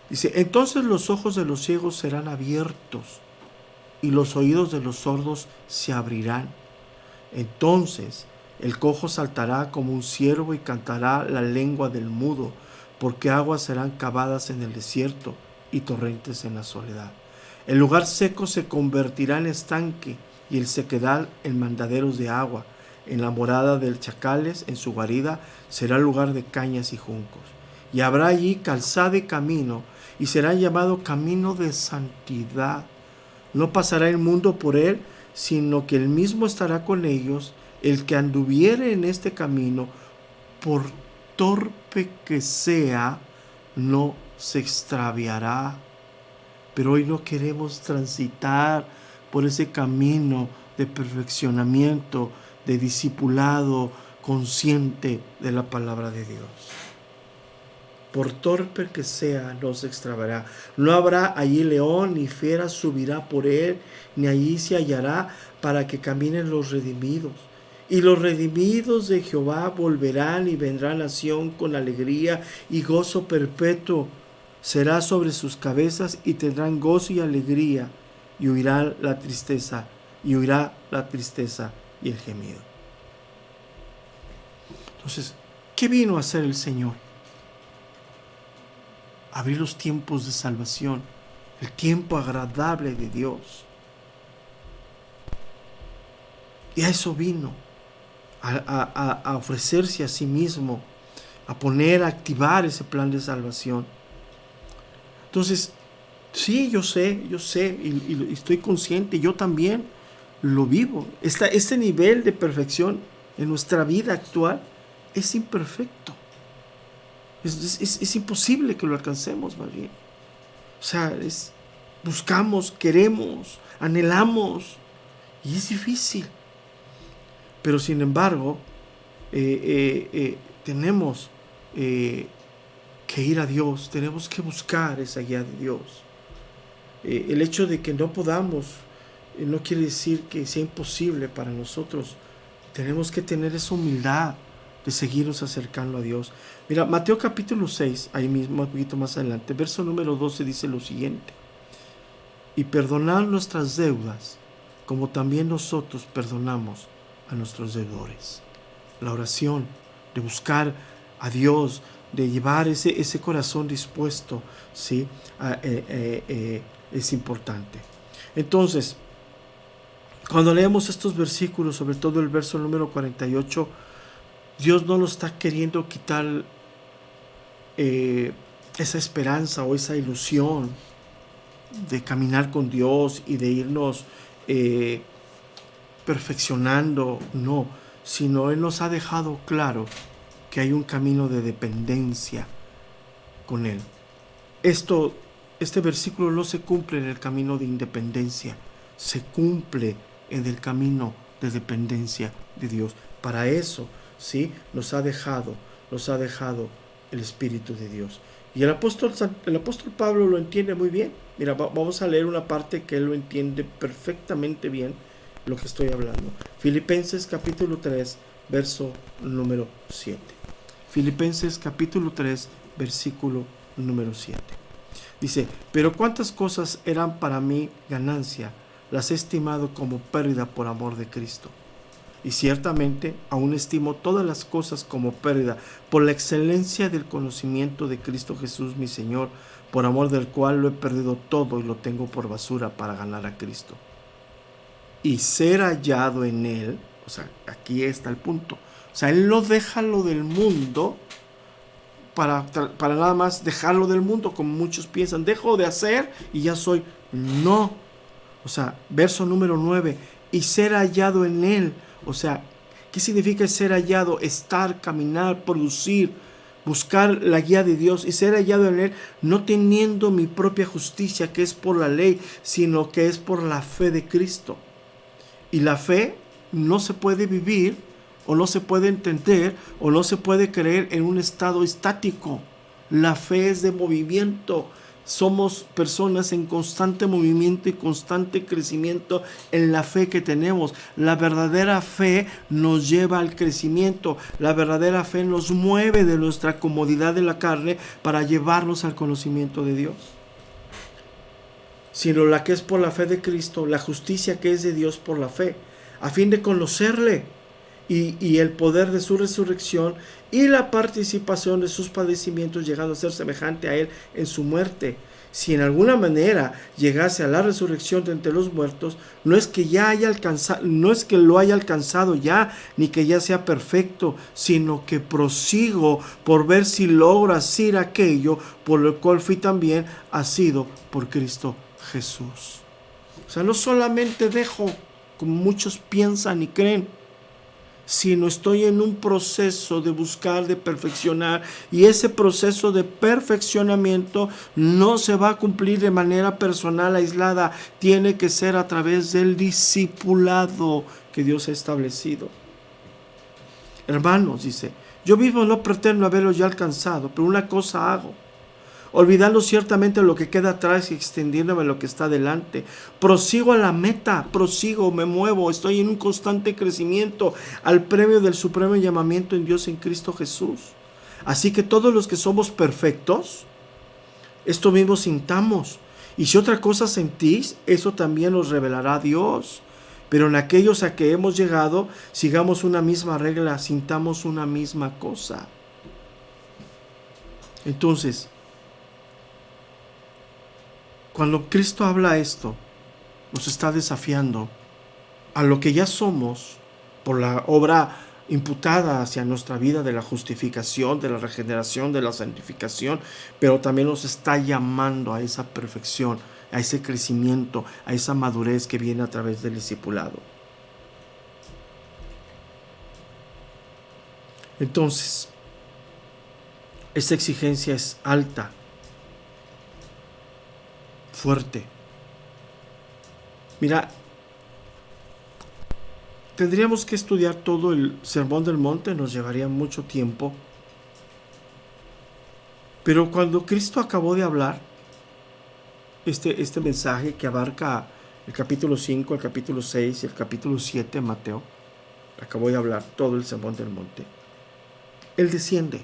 Dice, entonces los ojos de los ciegos serán abiertos y los oídos de los sordos se abrirán. Entonces el cojo saltará como un ciervo y cantará la lengua del mudo, porque aguas serán cavadas en el desierto y torrentes en la soledad. El lugar seco se convertirá en estanque y el sequedal en mandaderos de agua. En la morada de chacales, en su guarida, será lugar de cañas y juncos. Y habrá allí calzada y camino, y será llamado camino de santidad. No pasará el mundo por él, sino que él mismo estará con ellos. El que anduviere en este camino, por torpe que sea, no se extraviará. Pero hoy no queremos transitar por ese camino de perfeccionamiento, de discipulado consciente de la palabra de Dios. Por torpe que sea, no se extraviará. No habrá allí león, ni fiera subirá por él, ni allí se hallará para que caminen los redimidos. Y los redimidos de Jehová volverán y vendrán a Sión con alegría y gozo perpetuo. Será sobre sus cabezas y tendrán gozo y alegría, y huirá la tristeza y el gemido. Entonces, ¿qué vino a hacer el Señor? Abrir los tiempos de salvación, el tiempo agradable de Dios. Y a eso vino, a ofrecerse a sí mismo, a activar ese plan de salvación. Entonces, sí, yo sé, y estoy consciente, yo también lo vivo. Este nivel de perfección en nuestra vida actual es imperfecto. Es imposible que lo alcancemos, más bien. O sea, buscamos, queremos, anhelamos, y es difícil. Pero sin embargo, tenemos que ir a Dios, tenemos que buscar esa guía de Dios. El hecho de que no podamos no quiere decir que sea imposible para nosotros. Tenemos que tener esa humildad de seguirnos acercando a Dios. Mira, Mateo capítulo 6, ahí mismo, un poquito más adelante, verso número 12 dice lo siguiente: y perdonad nuestras deudas, como también nosotros perdonamos a nuestros deudores. La oración, de buscar a Dios, de llevar ese corazón dispuesto, ¿sí? Es importante. Entonces, cuando leemos estos versículos, sobre todo el verso número 48, Dios no nos está queriendo quitar esa esperanza o esa ilusión de caminar con Dios y de irnos perfeccionando, no, sino Él nos ha dejado claro que hay un camino de dependencia con Él. Este versículo no se cumple en el camino de independencia, se cumple en el camino de dependencia de Dios. Para eso, ¿sí? Nos ha dejado el Espíritu de Dios. Y el apóstol Pablo lo entiende muy bien. Mira, vamos a leer una parte que él lo entiende perfectamente bien, lo que estoy hablando. Filipenses capítulo 3, verso número 7. Filipenses capítulo 3, versículo número 7. Dice: pero cuántas cosas eran para mí ganancia, las he estimado como pérdida por amor de Cristo. Y ciertamente aún estimo todas las cosas como pérdida por la excelencia del conocimiento de Cristo Jesús mi Señor, por amor del cual lo he perdido todo y lo tengo por basura para ganar a Cristo y ser hallado en Él. O sea, aquí está el punto. O sea, Él no deja lo del mundo para nada más dejarlo del mundo, como muchos piensan, dejo de hacer y ya soy. No. O sea, verso número 9, y ser hallado en Él. O sea, ¿qué significa ser hallado? Estar, caminar, producir, buscar la guía de Dios y ser hallado en Él, no teniendo mi propia justicia, que es por la ley, sino que es por la fe de Cristo. Y la fe no se puede vivir, o no se puede entender, o no se puede creer en un estado estático. La fe es de movimiento. Somos personas en constante movimiento y constante crecimiento en la fe que tenemos. La verdadera fe nos lleva al crecimiento. La verdadera fe nos mueve de nuestra comodidad de la carne para llevarnos al conocimiento de Dios. Sino la que es por la fe de Cristo, la justicia que es de Dios por la fe, a fin de conocerle y el poder de su resurrección y la participación de sus padecimientos, llegando a ser semejante a Él en su muerte. Si en alguna manera llegase a la resurrección de entre los muertos, no es que lo haya alcanzado ya, ni que ya sea perfecto, sino que prosigo por ver si logro hacer aquello por lo cual fui también asido por Cristo Jesús. O sea, no solamente dejo, como muchos piensan y creen, sino estoy en un proceso de buscar, de perfeccionar, y ese proceso de perfeccionamiento no se va a cumplir de manera personal, aislada, tiene que ser a través del discipulado que Dios ha establecido. Hermanos, dice, yo mismo no pretendo haberlo ya alcanzado, pero una cosa hago, olvidando ciertamente lo que queda atrás y extendiéndome lo que está delante. Prosigo a la meta, me muevo, estoy en un constante crecimiento al premio del supremo llamamiento en Dios en Cristo Jesús. Así que todos los que somos perfectos, esto mismo sintamos. Y si otra cosa sentís, eso también os revelará Dios. Pero en aquellos a que hemos llegado, sigamos una misma regla, sintamos una misma cosa. Entonces, cuando Cristo habla esto, nos está desafiando a lo que ya somos por la obra imputada hacia nuestra vida de la justificación, de la regeneración, de la santificación, pero también nos está llamando a esa perfección, a ese crecimiento, a esa madurez que viene a través del discipulado. Entonces, esta exigencia es alta, fuerte. Mira, tendríamos que estudiar todo el Sermón del Monte, nos llevaría mucho tiempo. Pero cuando Cristo acabó de hablar este mensaje que abarca el capítulo 5, el capítulo 6 y el capítulo 7 de Mateo, acabó de hablar todo el Sermón del Monte, Él desciende.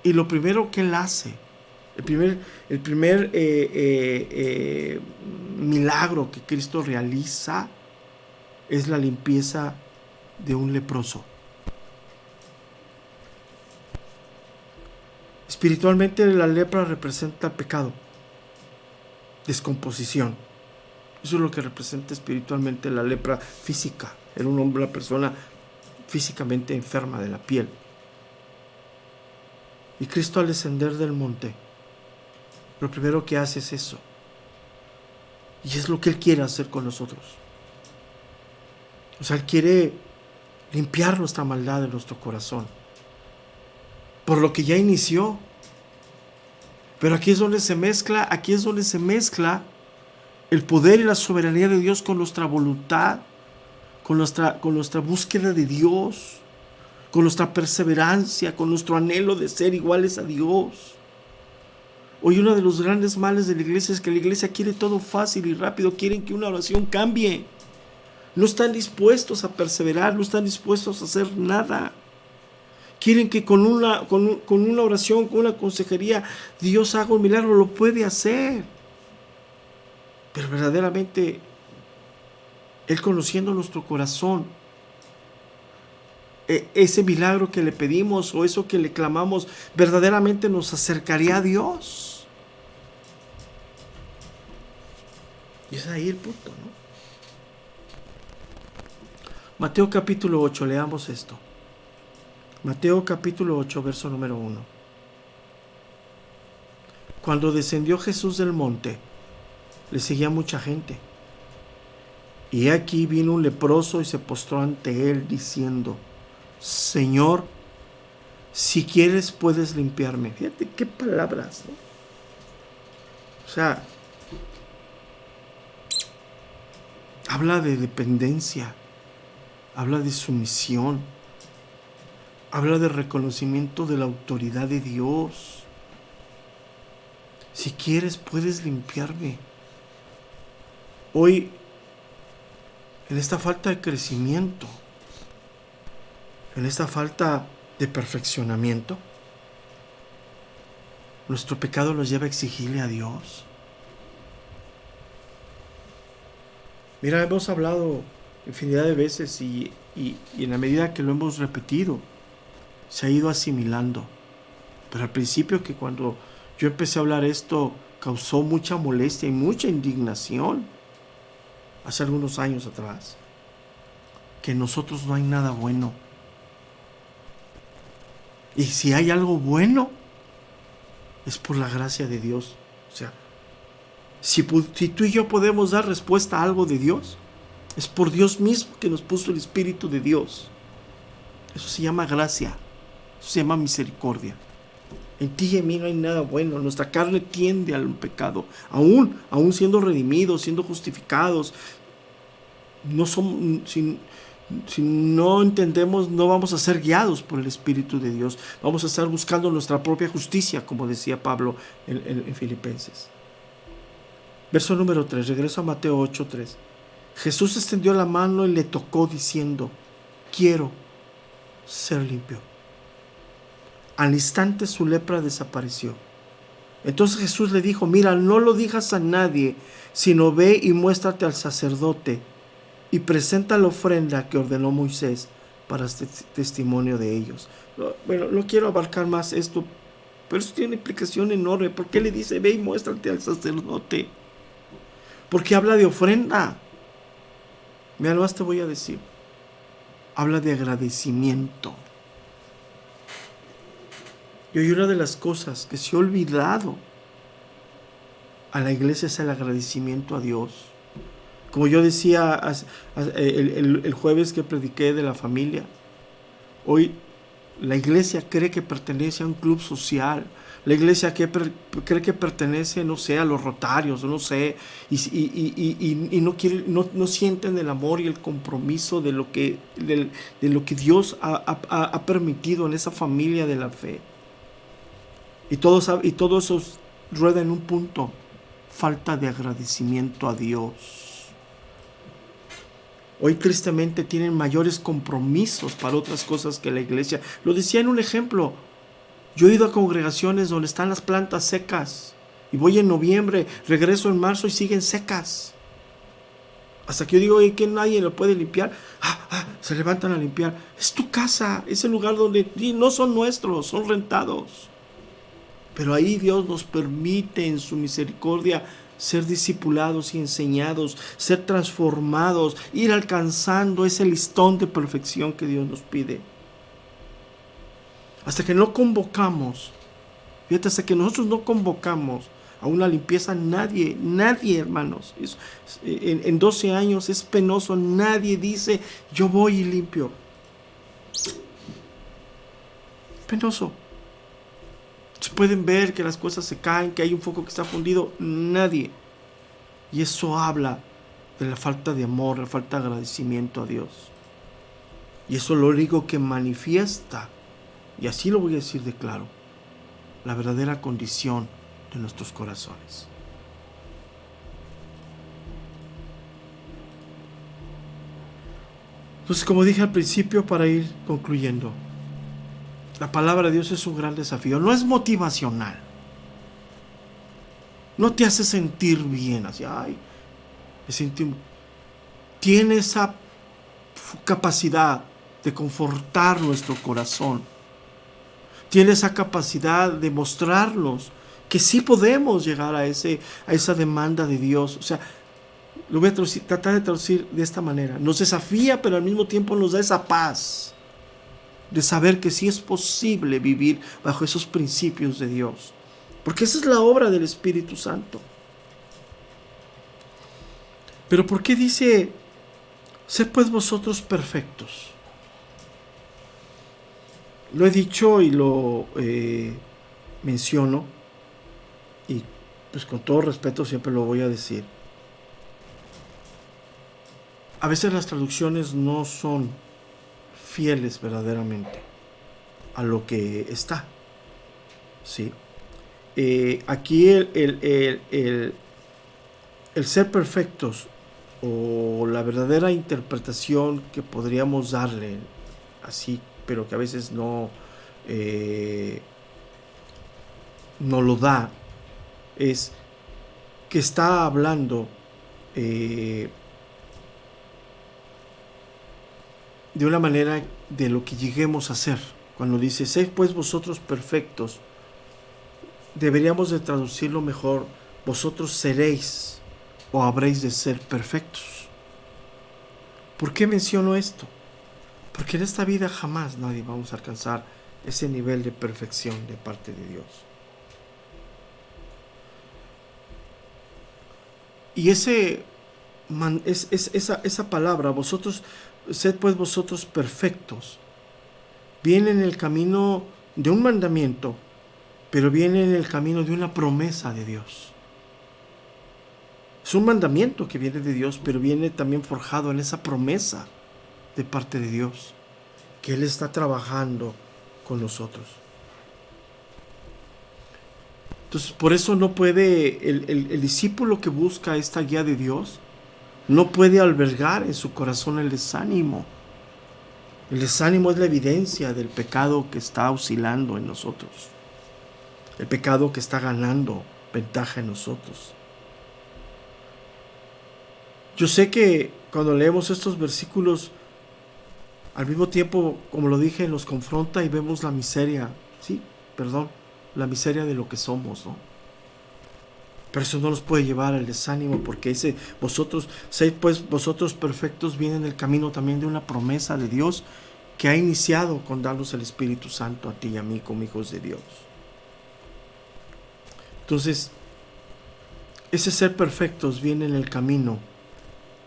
Y lo primero que Él hace, el primer milagro que Cristo realiza es la limpieza de un leproso. Espiritualmente la lepra representa pecado, descomposición. Eso es lo que representa espiritualmente la lepra física. Era un hombre, una persona físicamente enferma de la piel. Y Cristo al descender del monte, lo primero que hace es eso. Y es lo que Él quiere hacer con nosotros. O sea, Él quiere limpiar nuestra maldad de nuestro corazón, por lo que ya inició. Pero aquí es donde se mezcla el poder y la soberanía de Dios con nuestra voluntad, con nuestra búsqueda de Dios, con nuestra perseverancia, con nuestro anhelo de ser iguales a Dios. Hoy uno de los grandes males de la iglesia es que la iglesia quiere todo fácil y rápido, quieren que una oración cambie. No están dispuestos a perseverar, no están dispuestos a hacer nada. Quieren que con una oración, con una consejería, Dios haga un milagro. Lo puede hacer. Pero verdaderamente, Él conociendo nuestro corazón, ese milagro que le pedimos o eso que le clamamos, verdaderamente nos acercaría a Dios. Y es ahí el punto, ¿no? Mateo capítulo 8, leamos esto. Mateo capítulo 8, verso número 1. Cuando descendió Jesús del monte, le seguía mucha gente. Y aquí vino un leproso y se postró ante él diciendo: Señor, si quieres puedes limpiarme. Fíjate qué palabras, ¿no? O sea, habla de dependencia, habla de sumisión, habla de reconocimiento de la autoridad de Dios. Si quieres puedes limpiarme. Hoy, en esta falta de crecimiento, en esta falta de perfeccionamiento, nuestro pecado nos lleva a exigirle a Dios. Mira, hemos hablado infinidad de veces y en la medida que lo hemos repetido, se ha ido asimilando. Pero al principio, que cuando yo empecé a hablar esto, causó mucha molestia y mucha indignación, hace algunos años atrás, que en nosotros no hay nada bueno. Y si hay algo bueno, es por la gracia de Dios. O sea, si tú y yo podemos dar respuesta a algo de Dios, es por Dios mismo que nos puso el Espíritu de Dios. Eso se llama gracia, eso se llama misericordia. En ti y en mí no hay nada bueno. Nuestra carne tiende al pecado, aún siendo redimidos, siendo justificados. No somos, si no entendemos, no vamos a ser guiados por el Espíritu de Dios. Vamos a estar buscando nuestra propia justicia, como decía Pablo en Filipenses. Verso número 3, regreso a Mateo 8:3. Jesús extendió la mano y le tocó diciendo: quiero ser limpio. Al instante su lepra desapareció. Entonces Jesús le dijo: mira, no lo digas a nadie, sino ve y muéstrate al sacerdote y presenta la ofrenda que ordenó Moisés para este testimonio de ellos. Bueno, no quiero abarcar más esto, pero esto tiene una implicación enorme. ¿Por qué le dice ve y muéstrate al sacerdote? Porque habla de ofrenda. Mira, más te voy a decir. habla de agradecimiento. Y hoy una de las cosas que se ha olvidado a la iglesia es el agradecimiento a Dios. Como yo decía el jueves que prediqué de la familia, hoy la iglesia cree que pertenece a un club social. La iglesia cree que pertenece, no sé, a los rotarios, no sé, y no sienten el amor y el compromiso de lo que Dios ha permitido en esa familia de la fe. Y todo eso rueda en un punto: falta de agradecimiento a Dios. Hoy tristemente tienen mayores compromisos para otras cosas que la iglesia. Lo decía en un ejemplo. Yo he ido a congregaciones donde están las plantas secas. Y voy en noviembre, regreso en marzo y siguen secas. Hasta que yo digo, oye, que nadie lo puede limpiar. Se levantan a limpiar. Es tu casa, es el lugar donde no son nuestros, son rentados. Pero ahí Dios nos permite en su misericordia ser discipulados y enseñados, ser transformados, ir alcanzando ese listón de perfección que Dios nos pide. Hasta que no convocamos, fíjate, hasta que nosotros no convocamos a una limpieza, nadie, hermanos, en 12 años es penoso, nadie dice, yo voy y limpio. Penoso. Pueden ver que las cosas se caen, que hay un foco que está fundido, nadie. Y eso habla de la falta de amor, la falta de agradecimiento a Dios. Y eso lo único que manifiesta, y así lo voy a decir de claro, la verdadera condición de nuestros corazones. Entonces, como dije al principio, para ir concluyendo, la palabra de Dios es un gran desafío. No es motivacional. No te hace sentir bien, así, me siento. Tiene esa capacidad de confortar nuestro corazón. Tiene esa capacidad de mostrarnos que sí podemos llegar a esa demanda de Dios. O sea, lo voy a tratar de traducir de esta manera. Nos desafía, pero al mismo tiempo nos da esa paz de saber que sí es posible vivir bajo esos principios de Dios. Porque esa es la obra del Espíritu Santo. Pero ¿por qué dice, sed pues vosotros perfectos? Lo he dicho y lo menciono, y pues con todo respeto siempre lo voy a decir. A veces las traducciones no son fieles verdaderamente a lo que está. ¿Sí? Aquí el ser perfectos, o la verdadera interpretación que podríamos darle así, pero que a veces no lo da, es que está hablando de una manera de lo que lleguemos a ser. Cuando dice, sed pues vosotros perfectos, deberíamos de traducirlo mejor, vosotros seréis o habréis de ser perfectos. ¿Por qué menciono esto? Porque en esta vida jamás nadie vamos a alcanzar ese nivel de perfección de parte de Dios. Y esa palabra, vosotros, sed pues vosotros perfectos, viene en el camino de un mandamiento, pero viene en el camino de una promesa de Dios. Es un mandamiento que viene de Dios, pero viene también forjado en esa promesa de parte de Dios, que Él está trabajando con nosotros. Entonces, por eso no puede, el discípulo que busca esta guía de Dios, no puede albergar en su corazón el desánimo. El desánimo es la evidencia del pecado que está oscilando en nosotros. El pecado que está ganando ventaja en nosotros. Yo sé que cuando leemos estos versículos, al mismo tiempo, como lo dije, nos confronta y vemos la miseria, la miseria de lo que somos, ¿no? Pero eso no nos puede llevar al desánimo, porque dice, sed pues vosotros perfectos, viene en el camino también de una promesa de Dios que ha iniciado con darnos el Espíritu Santo a ti y a mí como hijos de Dios. Entonces, ese ser perfectos viene en el camino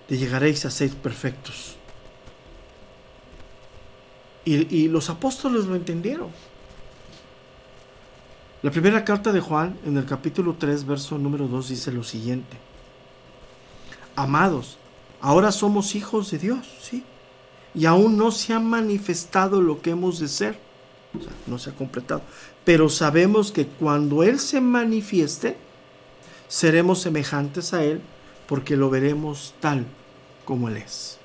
de llegaréis a ser perfectos. Y los apóstoles lo entendieron. La primera carta de Juan, en el capítulo 3, verso número 2, dice lo siguiente: amados, ahora somos hijos de Dios, ¿sí? Y aún no se ha manifestado lo que hemos de ser, o sea, no se ha completado, pero sabemos que cuando Él se manifieste, seremos semejantes a Él, porque lo veremos tal como Él es.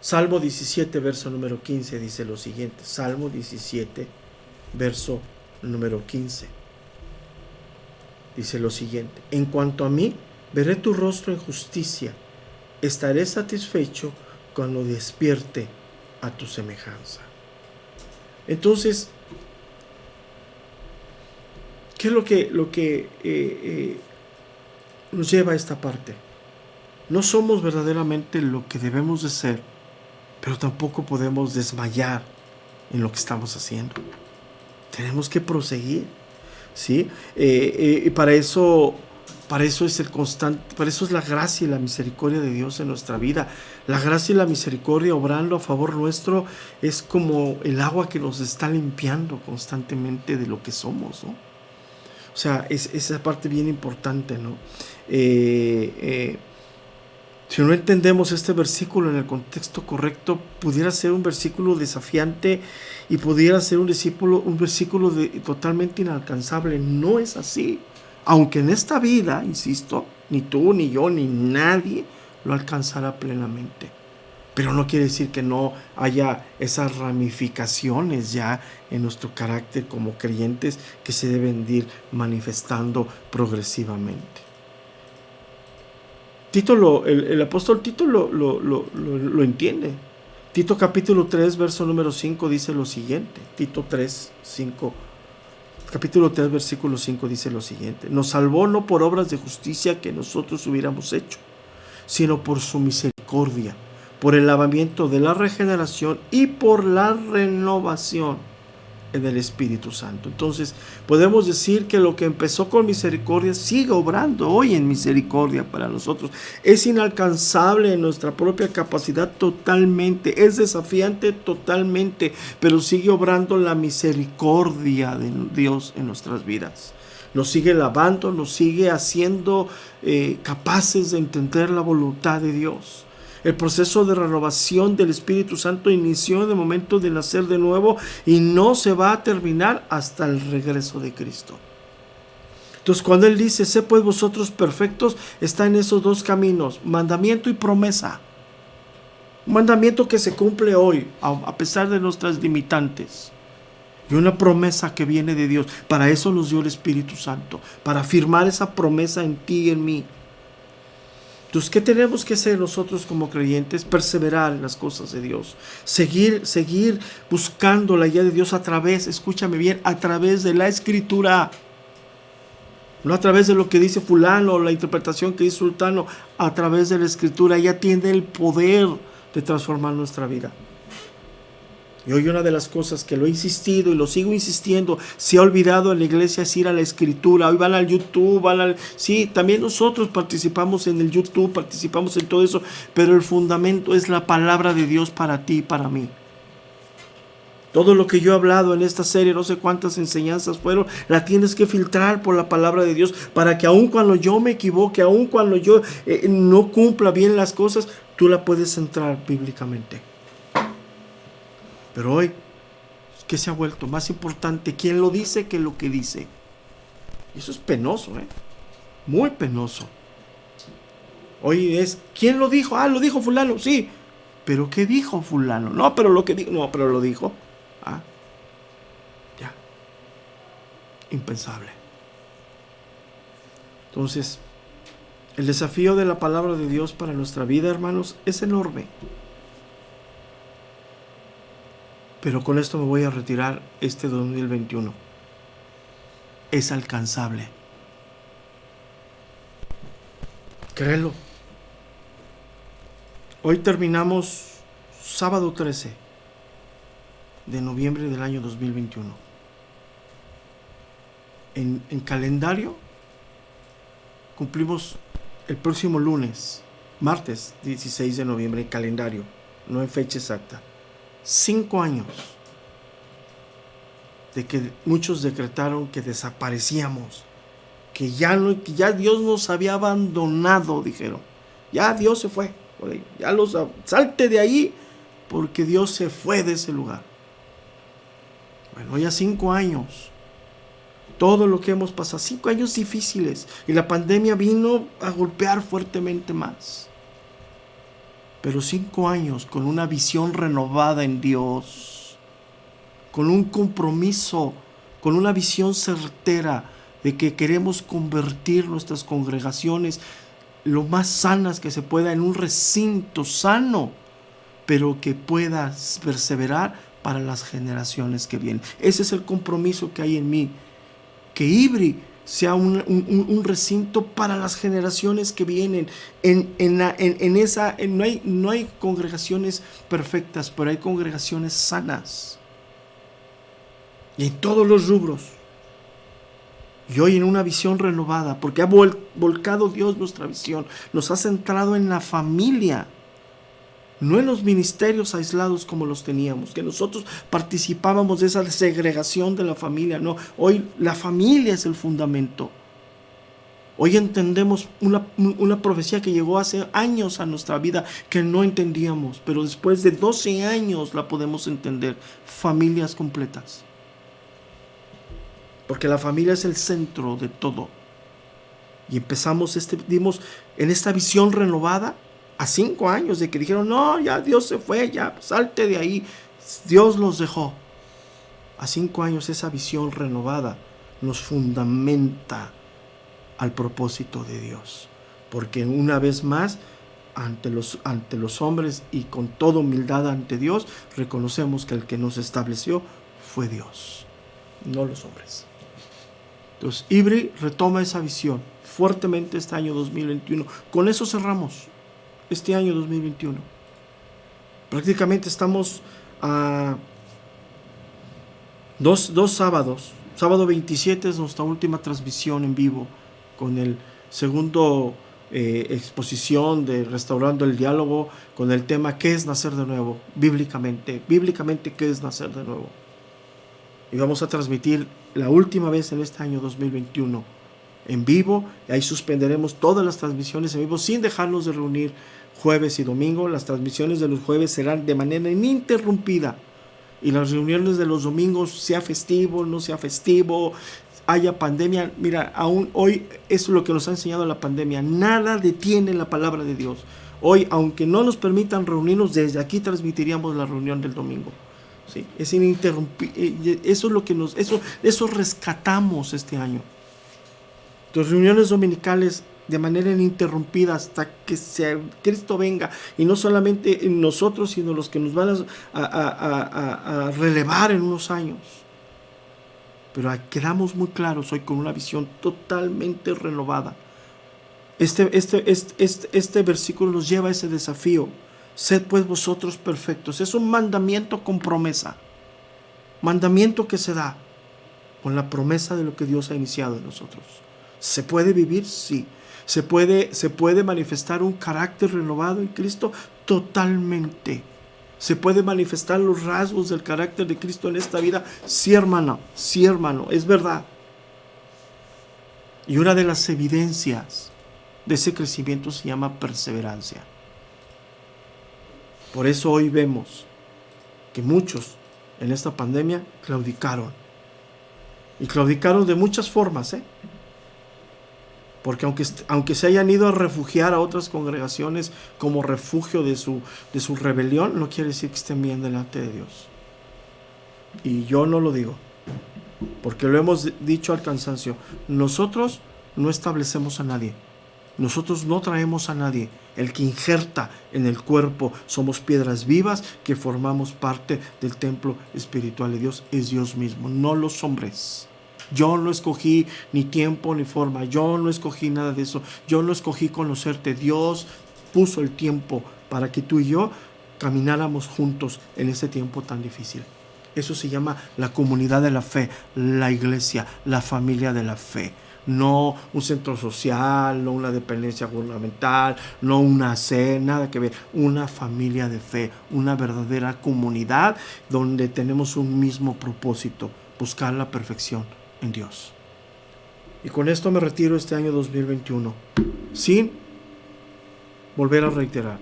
Salmo 17, verso número 15, dice lo siguiente. Salmo 17, verso número 15. Dice lo siguiente: en cuanto a mí, veré tu rostro en justicia, estaré satisfecho cuando despierte a tu semejanza. Entonces, ¿qué es lo que nos lleva a esta parte? No somos verdaderamente lo que debemos de ser, pero tampoco podemos desmayar en lo que estamos haciendo. Tenemos que proseguir, ¿sí? Y para eso es el constante, para eso es la gracia y la misericordia de Dios en nuestra vida. La gracia y la misericordia obrando a favor nuestro es como el agua que nos está limpiando constantemente de lo que somos, ¿no? O sea, es esa parte bien importante, ¿no? Si no entendemos este versículo en el contexto correcto, pudiera ser un versículo desafiante y pudiera ser un versículo totalmente inalcanzable. No es así. Aunque en esta vida, insisto, ni tú, ni yo, ni nadie lo alcanzará plenamente. Pero no quiere decir que no haya esas ramificaciones ya en nuestro carácter como creyentes que se deben de ir manifestando progresivamente. El apóstol Tito lo entiende. Tito capítulo 3, verso número 5 dice lo siguiente. Tito 3, 5. Capítulo 3, versículo 5 dice lo siguiente: nos salvó no por obras de justicia que nosotros hubiéramos hecho, sino por su misericordia, por el lavamiento de la regeneración y por la renovación en el Espíritu Santo. Entonces podemos decir que lo que empezó con misericordia sigue obrando hoy en misericordia para nosotros. Es inalcanzable en nuestra propia capacidad totalmente, es desafiante totalmente, pero sigue obrando la misericordia de Dios en nuestras vidas. Nos sigue lavando, nos sigue haciendo capaces de entender la voluntad de Dios. El proceso de renovación del Espíritu Santo inició en el momento de nacer de nuevo y no se va a terminar hasta el regreso de Cristo. Entonces, cuando Él dice, sé pues vosotros perfectos, está en esos dos caminos, mandamiento y promesa. Un mandamiento que se cumple hoy, a pesar de nuestras limitantes. Y una promesa que viene de Dios. Para eso nos dio el Espíritu Santo, para afirmar esa promesa en ti y en mí. Entonces, ¿qué tenemos que hacer nosotros como creyentes? Perseverar en las cosas de Dios. Seguir buscando la guía de Dios a través, escúchame bien, a través de la Escritura. No a través de lo que dice fulano, la interpretación que dice sultano, a través de la Escritura. Ella tiene el poder de transformar nuestra vida. Y hoy una de las cosas que lo he insistido y lo sigo insistiendo, se ha olvidado en la iglesia, es ir a la Escritura. Hoy van al YouTube, sí, también nosotros participamos en el YouTube, participamos en todo eso, pero el fundamento es la palabra de Dios para ti y para mí. Todo lo que yo he hablado en esta serie, no sé cuántas enseñanzas fueron, la tienes que filtrar por la palabra de Dios, para que aun cuando yo me equivoque, aun cuando yo no cumpla bien las cosas, tú la puedes centrar bíblicamente. Pero hoy, ¿qué se ha vuelto? Más importante quién lo dice que lo que dice. Y eso es penoso, muy penoso. Hoy es, ¿quién lo dijo? Lo dijo fulano, sí. ¿Pero qué dijo fulano? No, pero lo que dijo, no, pero lo dijo. Ya. Impensable. Entonces, el desafío de la palabra de Dios para nuestra vida, hermanos, es enorme. Pero con esto me voy a retirar este 2021. Es alcanzable. Créelo. Hoy terminamos sábado 13 de noviembre del año 2021. En calendario cumplimos el próximo lunes, martes 16 de noviembre, en calendario, no en fecha exacta. 5 años de que muchos decretaron que desaparecíamos, que ya Dios nos había abandonado, dijeron. Ya Dios se fue, ya salte de ahí, porque Dios se fue de ese lugar. Bueno, ya 5 años, todo lo que hemos pasado, 5 años difíciles, y la pandemia vino a golpear fuertemente más. Pero 5 años con una visión renovada en Dios, con un compromiso, con una visión certera de que queremos convertir nuestras congregaciones lo más sanas que se pueda en un recinto sano, pero que pueda perseverar para las generaciones que vienen. Ese es el compromiso que hay en mí, que IBRI sea un recinto para las generaciones que vienen. No hay congregaciones perfectas, pero hay congregaciones sanas, y en todos los rubros. Y hoy en una visión renovada, porque ha volcado Dios nuestra visión, nos ha centrado en la familia, no en los ministerios aislados como los teníamos, que nosotros participábamos de esa segregación de la familia. No, hoy la familia es el fundamento. Hoy entendemos una profecía que llegó hace años a nuestra vida que no entendíamos, pero después de 12 años la podemos entender. Familias completas. Porque la familia es el centro de todo. Y dimos en esta visión renovada a 5 años de que dijeron, no, ya Dios se fue, ya salte de ahí. Dios los dejó. A 5 años esa visión renovada nos fundamenta al propósito de Dios. Porque una vez más, ante los hombres y con toda humildad ante Dios, reconocemos que el que nos estableció fue Dios, no los hombres. Entonces, IBRI retoma esa visión fuertemente este año 2021. Con eso cerramos este año 2021. Prácticamente estamos a dos sábados. Sábado 27 es nuestra última transmisión en vivo, con el segundo exposición de Restaurando el Diálogo, con el tema ¿qué es nacer de nuevo? Bíblicamente, ¿qué es nacer de nuevo? Y vamos a transmitir la última vez en este año 2021 en vivo, y ahí suspenderemos todas las transmisiones en vivo sin dejarnos de reunir jueves y domingo. Las transmisiones de los jueves serán de manera ininterrumpida, y las reuniones de los domingos, sea festivo, no sea festivo, haya pandemia. Mira, aún hoy eso es lo que nos ha enseñado la pandemia: nada detiene la palabra de Dios. Hoy, aunque no nos permitan reunirnos, desde aquí transmitiríamos la reunión del domingo. Sí, es ininterrumpible. Eso es lo que eso rescatamos este año. Las reuniones dominicales de manera ininterrumpida hasta que Cristo venga, y no solamente nosotros, sino los que nos van a relevar en unos años. Pero quedamos muy claros hoy con una visión totalmente renovada. Este versículo nos lleva a ese desafío: sed pues vosotros perfectos. Es un mandamiento con promesa. Mandamiento que se da con la promesa de lo que Dios ha iniciado en nosotros. ¿Se puede vivir? Sí. ¿Se puede manifestar un carácter renovado en Cristo? Totalmente. ¿Se puede manifestar los rasgos del carácter de Cristo en esta vida? Sí, hermano. Sí, hermano. Es verdad. Y una de las evidencias de ese crecimiento se llama perseverancia. Por eso hoy vemos que muchos en esta pandemia claudicaron. Y claudicaron de muchas formas, Porque aunque se hayan ido a refugiar a otras congregaciones como refugio de su rebelión, no quiere decir que estén bien delante de Dios. Y yo no lo digo, porque lo hemos dicho al cansancio. Nosotros no establecemos a nadie. Nosotros no traemos a nadie. El que injerta en el cuerpo somos piedras vivas que formamos parte del templo espiritual de Dios. Es Dios mismo, no los hombres. Yo no escogí ni tiempo ni forma. Yo no escogí nada de eso. Yo no escogí conocerte. Dios puso el tiempo para que tú y yo camináramos juntos en ese tiempo tan difícil. Eso se llama la comunidad de la fe, la iglesia, la familia de la fe. No un centro social, no una dependencia gubernamental, no una C, nada que ver. Una familia de fe, una verdadera comunidad donde tenemos un mismo propósito, buscar la perfección en Dios. Y con esto me retiro este año 2021, sin volver a reiterar.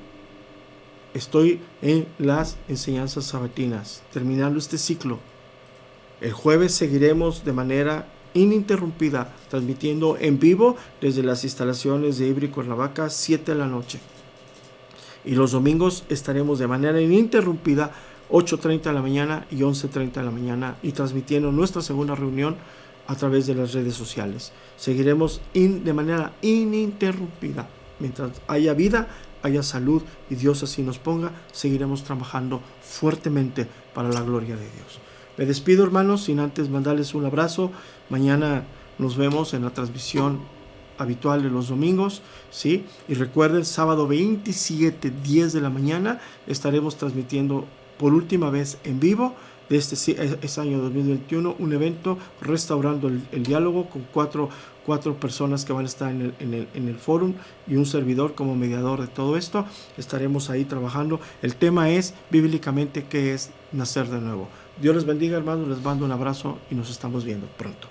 Estoy en las enseñanzas sabatinas, terminando este ciclo. El jueves seguiremos de manera ininterrumpida, transmitiendo en vivo desde las instalaciones de Ibri Cuernavaca, 7 de la noche. Y los domingos estaremos de manera ininterrumpida, 8:30 de la mañana y 11:30 de la mañana, y transmitiendo nuestra segunda reunión a través de las redes sociales. Seguiremos de manera ininterrumpida. Mientras haya vida, haya salud y Dios así nos ponga, seguiremos trabajando fuertemente para la gloria de Dios. Me despido, hermanos, sin antes mandarles un abrazo. Mañana nos vemos en la transmisión habitual de los domingos, ¿sí? Y recuerden, sábado 27, 10 de la mañana, estaremos transmitiendo por última vez en vivo de este año 2021 un evento restaurando el diálogo con cuatro personas que van a estar en el fórum y un servidor como mediador de todo esto. Estaremos ahí trabajando. El tema es bíblicamente qué es nacer de nuevo. Dios les bendiga, hermanos, les mando un abrazo y nos estamos viendo pronto.